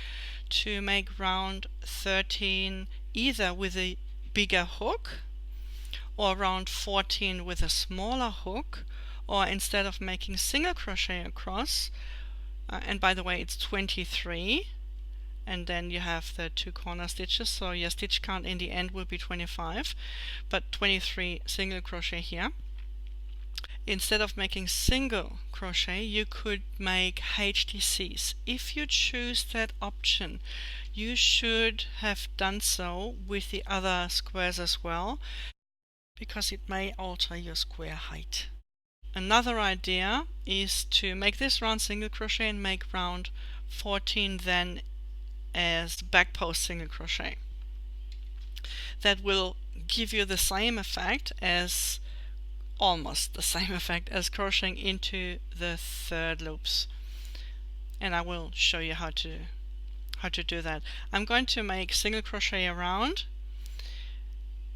to make round 13 either with a bigger hook or round 14 with a smaller hook, or instead of making single crochet across, and by the way it's 23, and then you have the 2 corner stitches, so your stitch count in the end will be 25, but 23 single crochet here. Instead of making single crochet, you could make HDCs. If you choose that option, you should have done so with the other squares as well, because it may alter your square height. Another idea is to make this round single crochet and make round 14 then as back post single crochet. That will give you the same effect as, almost the same effect as crocheting into the 3rd loops. And I will show you how to do that. I'm going to make single crochet around,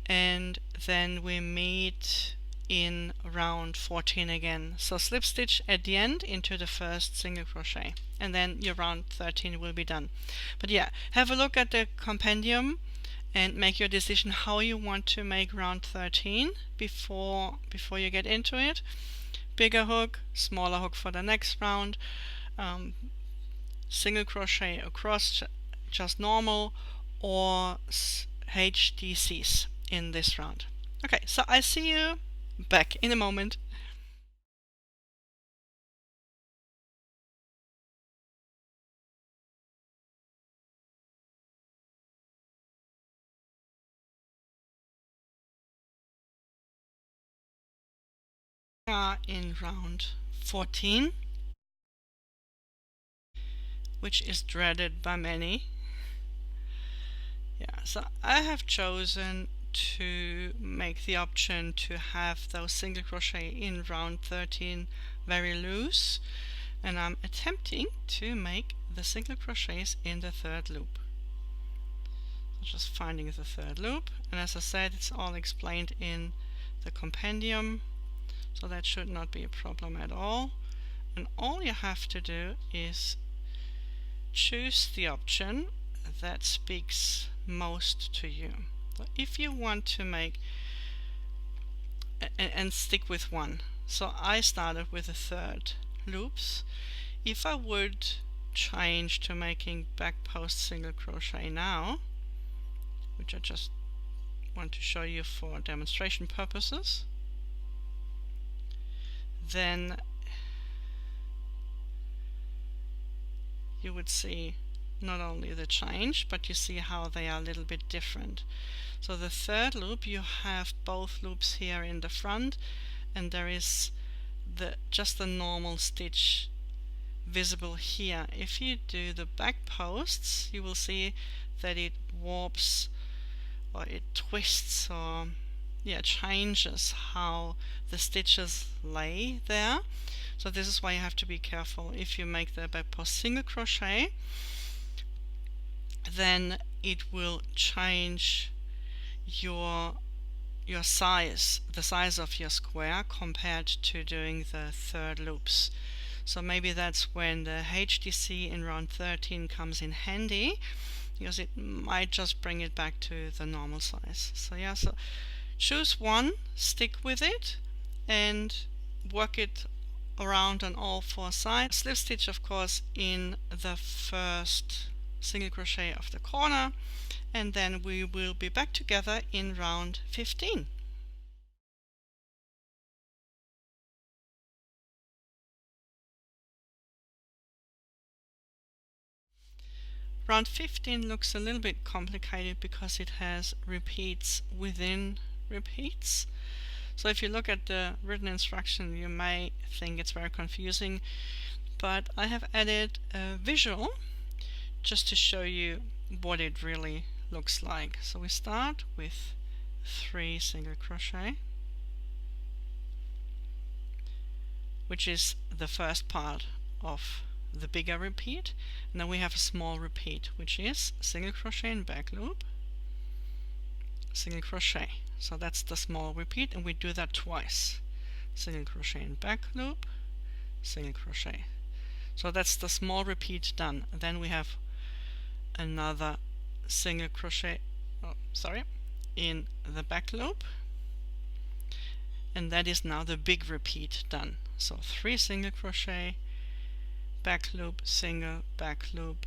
and then we meet in round 14 again. So slip stitch at the end into the first single crochet, and then your round 13 will be done. But yeah, have a look at the compendium and make your decision how you want to make round 13 before you get into it. Bigger hook, smaller hook for the next round, single crochet across just normal, or HDCs in this round. Okay, so I see you back in a moment. We are in round 14, which is dreaded by many. Yeah, so I have chosen to make the option to have those single crochet in round 13 very loose, and I'm attempting to make the single crochets in the third loop. Just finding the third loop, and as I said, it's all explained in the compendium, so that should not be a problem at all. And all you have to do is choose the option that speaks most to you. So if you want to make and stick with one, so I started with the third loops. If I would change to making back post single crochet now, which I just want to show you for demonstration purposes, then you would see not only the change, but you see how they are a little bit different. So the third loop, you have both loops here in the front, and there is just the normal stitch visible here. If you do the back posts, you will see that it warps or it twists or changes how the stitches lay there. So this is why you have to be careful. If you make the back post single crochet, then it will change your size, the size of your square compared to doing the third loops. So maybe that's when the HDC in round 13 comes in handy, because it might just bring it back to the normal size. So yeah, so choose one, stick with it, and work it around on all four sides. Slip stitch, of course, in the first single crochet of the corner, and then we will be back together in round 15. Round 15 looks a little bit complicated because it has repeats within repeats. So if you look at the written instruction, you may think it's very confusing, but I have added a visual just to show you what it really looks like. So we start with 3 single crochet, which is the first part of the bigger repeat, and then we have a small repeat, which is single crochet and back loop, single crochet. So that's the small repeat, and we do that twice. Single crochet and back loop, single crochet. So that's the small repeat done. And then we have another single crochet in the back loop, and that is now the big repeat done. So 3 single crochet, back loop, single, back loop,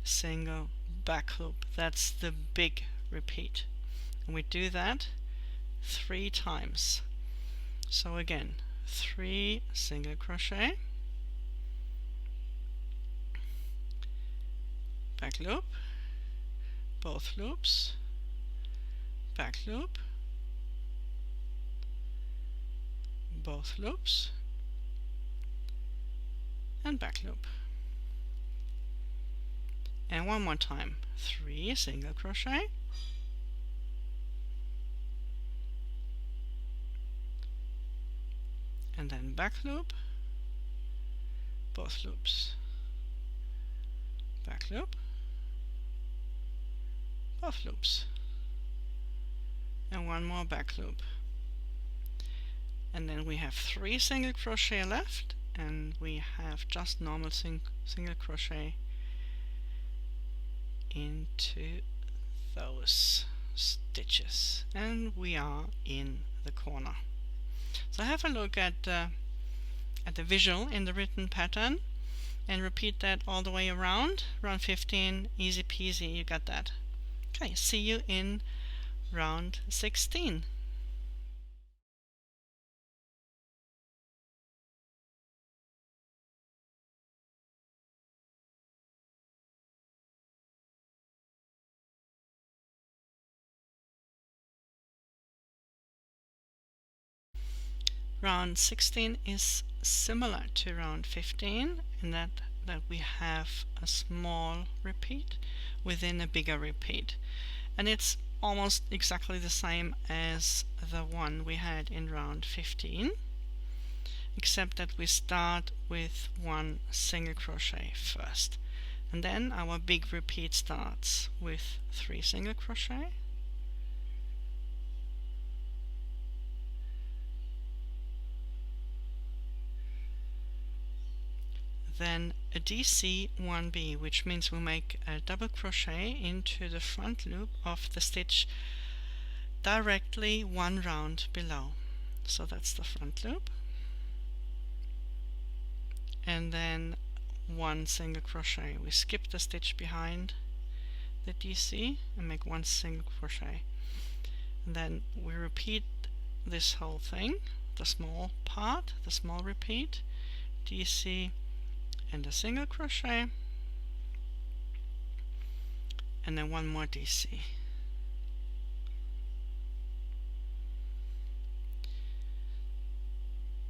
single, back loop. That's the big repeat, and we do that 3 times. So again, 3 single crochet, back loop, both loops, back loop, both loops, and back loop. And one more time, 3 single crochet, and then back loop, both loops, back loop, both loops, and one more back loop. And then we have 3 single crochet left, and we have just normal single crochet into those stitches, and we are in the corner. So have a look at the visual in the written pattern and repeat that all the way around. Round 15, easy peasy, you got that. Okay, see you in round 16. Round 16 is similar to round 15 in that we have a small repeat within a bigger repeat, and it's almost exactly the same as the one we had in round 15, except that we start with one single crochet first, and then our big repeat starts with 3 single crochet, then a DC 1B, which means we make a double crochet into the front loop of the stitch directly 1 round below. So that's the front loop, and then 1 single crochet. We skip the stitch behind the DC and make 1 single crochet, and then we repeat this whole thing, the small part, the small repeat, DC and a single crochet, and then 1 more DC.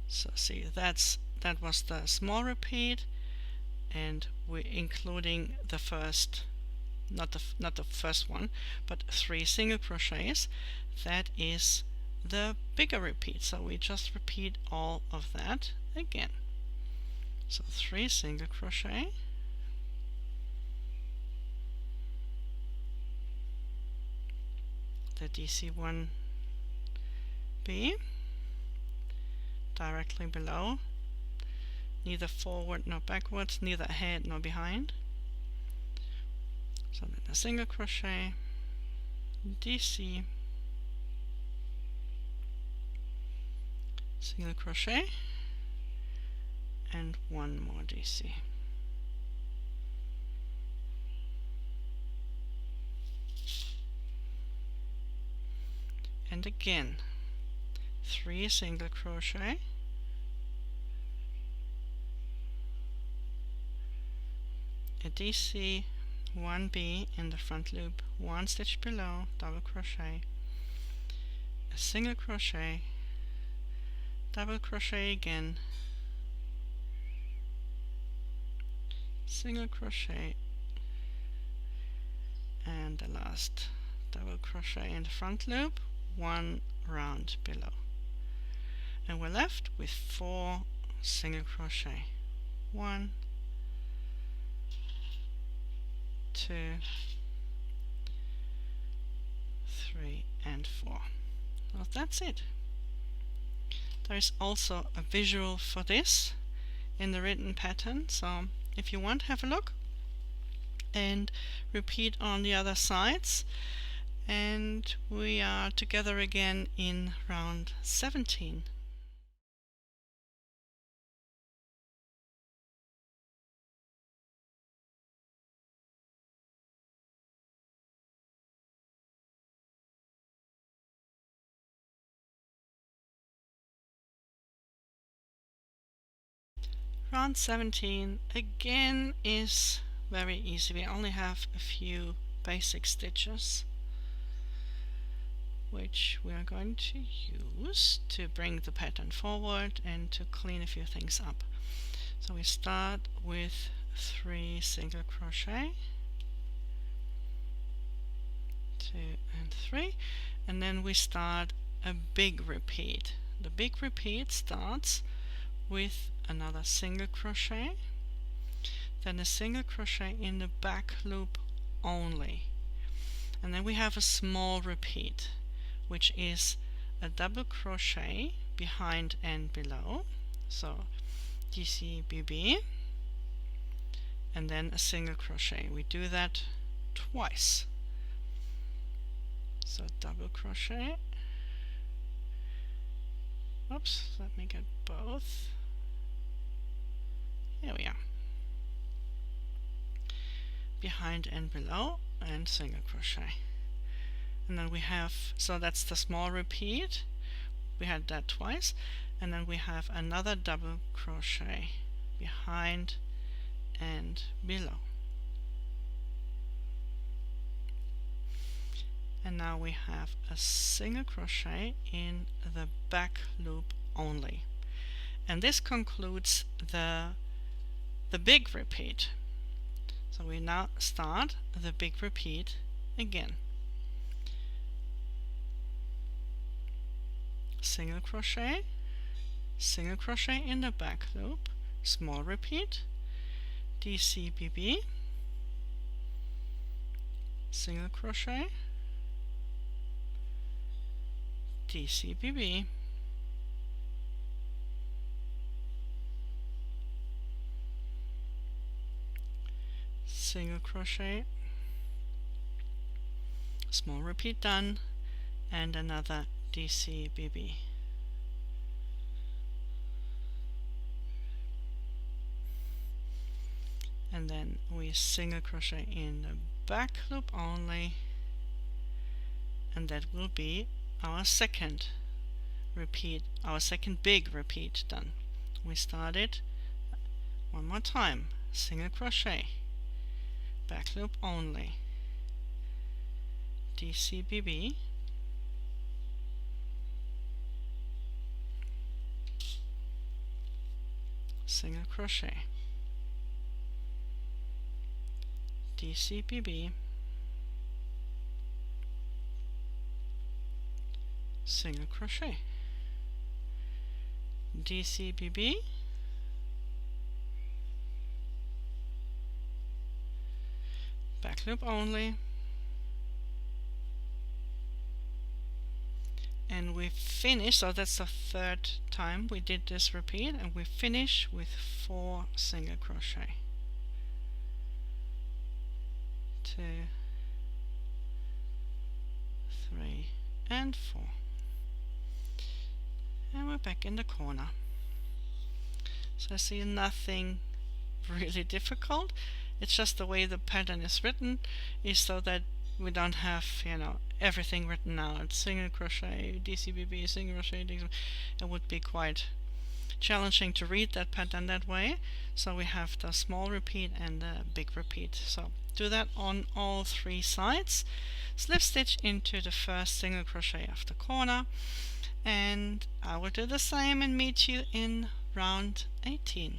So see, that was the small repeat, and we're including the first, not the first one, but 3 single crochets. That is the bigger repeat, so we just repeat all of that again. So 3 single crochet, the DC1B directly below, neither forward nor backwards, neither ahead nor behind. So then a single crochet, DC, single crochet, and 1 more DC. And again 3 single crochet, a DC 1B in the front loop, 1 stitch below, double crochet, a single crochet, double crochet again, single crochet, and the last double crochet in the front loop, 1 round below, and we're left with 4 single crochet, 1, 2, 3, and 4. Well, that's it. There is also a visual for this in the written pattern, so if you want, have a look and repeat on the other sides, and we are together again in round 17. Round 17 again is very easy. We only have a few basic stitches which we are going to use to bring the pattern forward and to clean a few things up. So we start with 3 single crochet, 2 and 3, and then we start a big repeat. The big repeat starts with another single crochet, then a single crochet in the back loop only, and then we have a small repeat, which is a double crochet behind and below, so DCBB, and then a single crochet. We do that twice, so double crochet, oops, let me get both, here we are, behind and below, and single crochet. And then we have, so that's the small repeat, we had that twice, and then we have another double crochet behind and below. And now we have a single crochet in the back loop only. And this concludes the big repeat. So we now start the big repeat again. single crochet, single crochet in the back loop, small repeat, DCBB, single crochet, DCBB, single crochet, small repeat done, and another DCBB. And then we single crochet in the back loop only, and that will be our second repeat, our second big repeat done. We start it one more time, single crochet, back loop only, DCBB, single crochet, DCBB, single crochet, DCBB, back loop only, and we finish. So that's the third time we did this repeat, and we finish with 4 single crochet. 2, 3, and 4, and we're back in the corner. So I see nothing really difficult. It's just the way the pattern is written is so that we don't have, you know, everything written out. Single crochet, DCBB, single crochet, DCBB. It would be quite challenging to read that pattern that way. So we have the small repeat and the big repeat. So do that on all 3 sides. Slip stitch into the first single crochet of the corner, and I will do the same and meet you in round 18.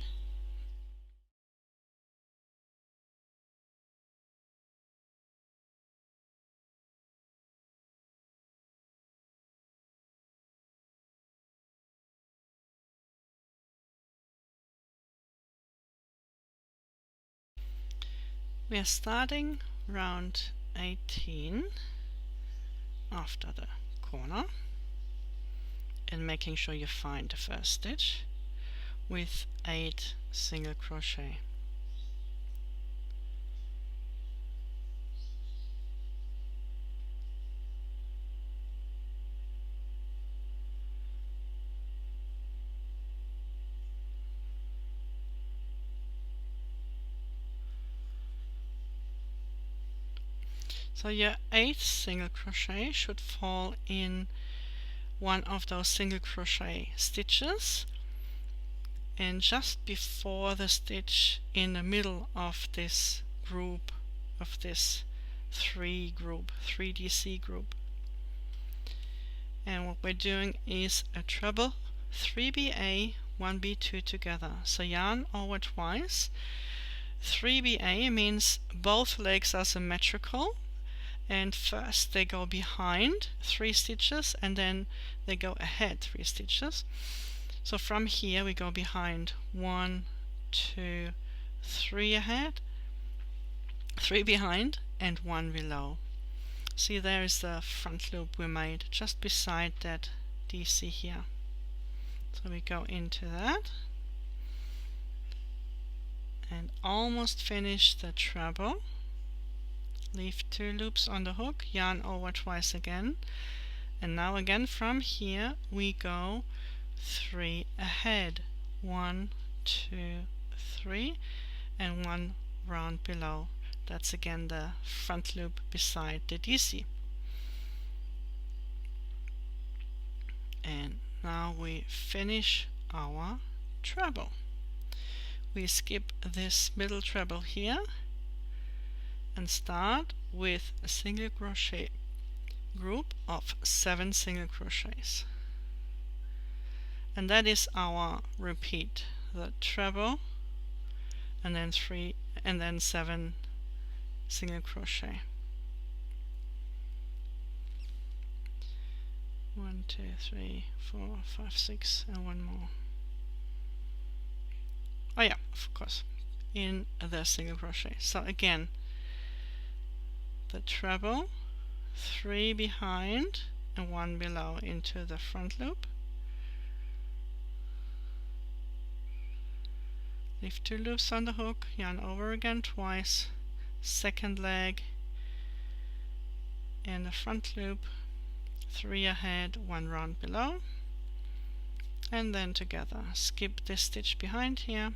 We are starting round 18 after the corner and making sure you find the first stitch with 8 single crochet. So your 8th single crochet should fall in one of those single crochet stitches, and just before the stitch in the middle of this group, of this 3DC group. And what we're doing is a treble, 3BA, 1B2 together. So yarn over twice. 3BA means both legs are symmetrical, and first they go behind 3 stitches and then they go ahead 3 stitches. So from here we go behind 1, 2, 3 ahead, 3 behind, and 1 below. See, there is the front loop we made just beside that DC here. So we go into that and almost finish the treble. Leave 2 loops on the hook, yarn over twice again, and now again from here we go 3 ahead, 1, 2, 3, and 1 round below. That's again the front loop beside the DC. And now we finish our treble. We skip this middle treble here and start with a single crochet group of 7 single crochets, and that is our repeat, the treble, and then 3 and then 7 single crochet. 1, 2, 3, 4, 5, 6, and one more. Oh yeah, of course, in the single crochet. So again, the treble, 3 behind and 1 below into the front loop, leave 2 loops on the hook, yarn over again twice, second leg in the front loop, 3 ahead, 1 round below, and then together. Skip this stitch behind here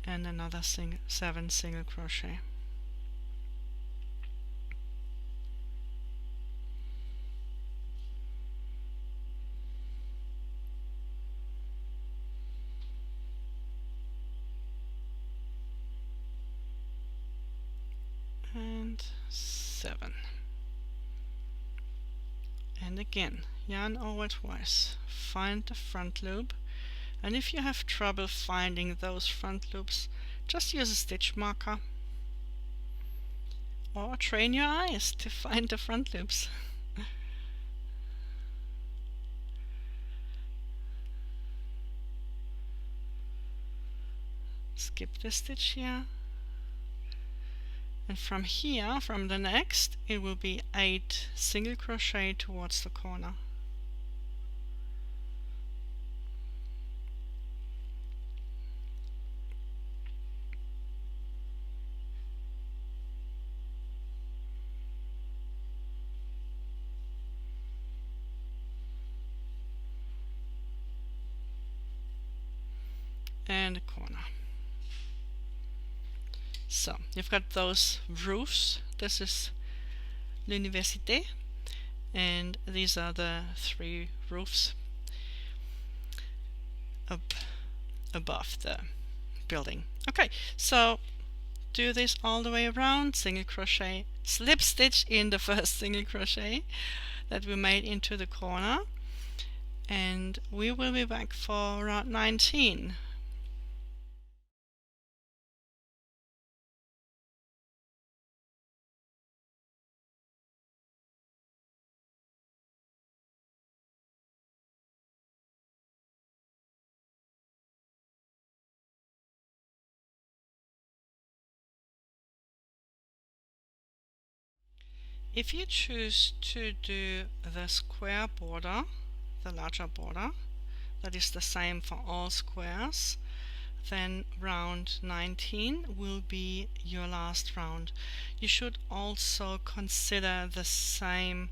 and another 7 single crochet. And 7. And again, yarn over twice, find the front loop, and if you have trouble finding those front loops, just use a stitch marker or train your eyes to find the front loops. Skip the stitch here, and from here, from the next, it will be 8 single crochet towards the corner. And a corner. So you've got those roofs. This is l'université, and these are the 3 roofs up above the building. Okay, so do this all the way around, single crochet, slip stitch in the first single crochet that we made into the corner, and we will be back for round 19. If you choose to do the square border, the larger border, that is the same for all squares, then round 19 will be your last round. You should also consider the same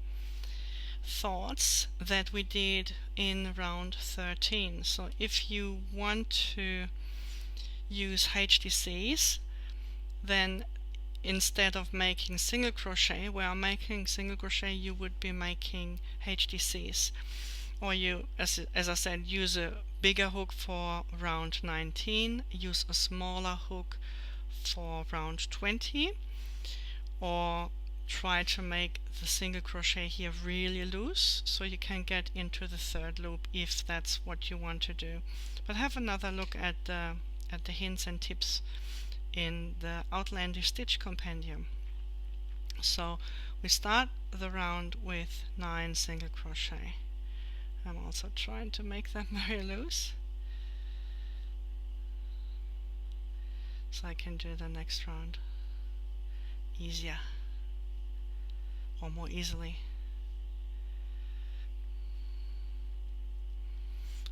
thoughts that we did in round 13. So if you want to use HDCs, then instead of making single crochet, where making single crochet you would be making HDCs, or you, as I said, use a bigger hook for round 19, use a smaller hook for round 20, or try to make the single crochet here really loose so you can get into the 3rd loop if that's what you want to do. But have another look at the hints and tips in the Outlander stitch compendium. So we start the round with 9 single crochet. I'm also trying to make them very loose so I can do the next round easier or more easily.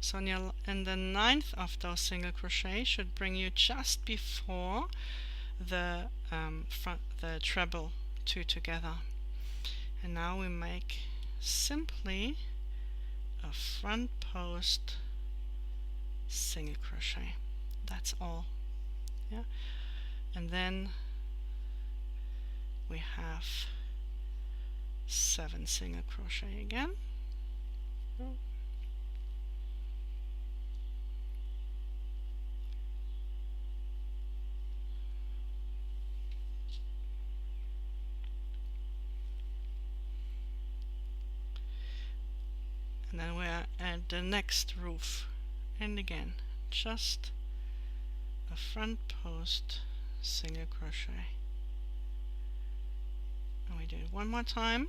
So in the 9th of those single crochet should bring you just before the treble 2 together. And now we make simply a front post single crochet. That's all. Yeah. And then we have 7 single crochet again. And then we are at the next roof, and again just a front post single crochet, and we do it one more time,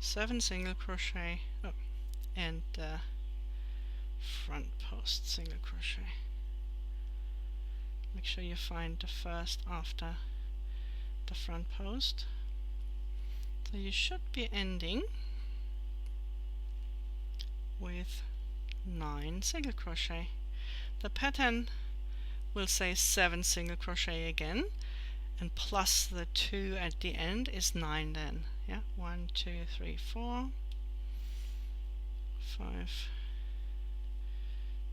7 single crochet, and the front post single crochet. Make sure you find the first after the front post. So you should be ending with 9 single crochet. The pattern will say 7 single crochet again, and plus the 2 at the end is 9 then. Yeah, 1, 2, 3, 4, 5,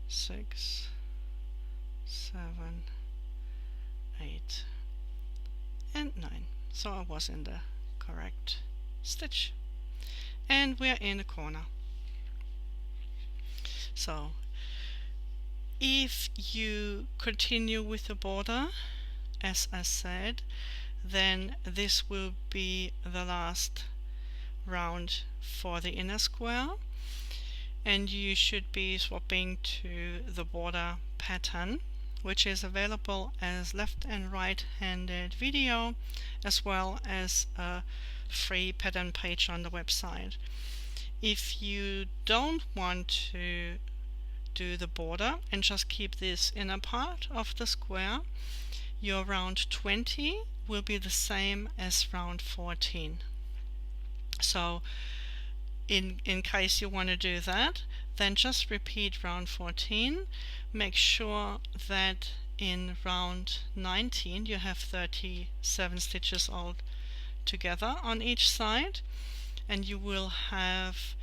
6, 7, 8, and 9. So I was in the correct stitch, and we are in the corner. So if you continue with the border, as I said, then this will be the last round for the inner square, and you should be swapping to the border pattern, which is available as left and right handed video, as well as a free pattern page on the website. If you don't want to do the border and just keep this inner part of the square, your round 20 will be the same as round 14. So in case you want to do that, then just repeat round 14. Make sure that in round 19 you have 37 stitches all together on each side, and you will have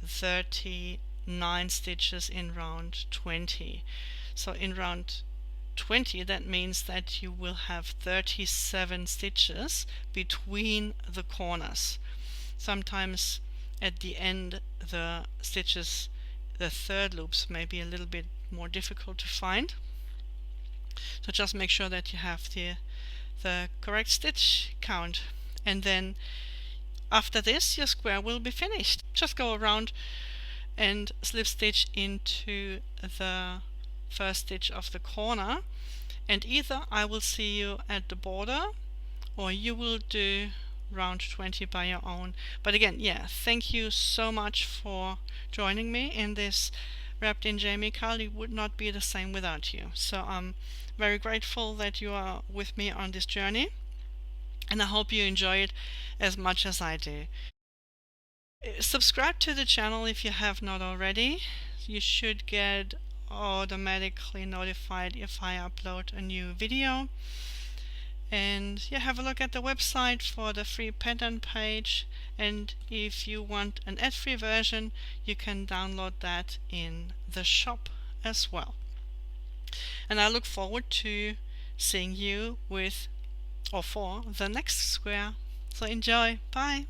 39 stitches in round 20. So in round 20, that means that you will have 37 stitches between the corners. Sometimes at the end the stitches, the third loops, may be a little bit more difficult to find. So just make sure that you have the correct stitch count, and then after this your square will be finished. Just go around and slip stitch into the first stitch of the corner, and either I will see you at the border or you will do round 20 by your own. But again, yeah, thank you so much for joining me in this Wrapped in WIJ-CAL. It would not be the same without you. So I'm very grateful that you are with me on this journey, and I hope you enjoy it as much as I do. Subscribe to the channel if you have not already. You should get automatically notified if I upload a new video. And yeah, have a look at the website for the free pattern page, and if you want an ad-free version, you can download that in the shop as well. And I look forward to seeing you with or for the next square. So enjoy. Bye.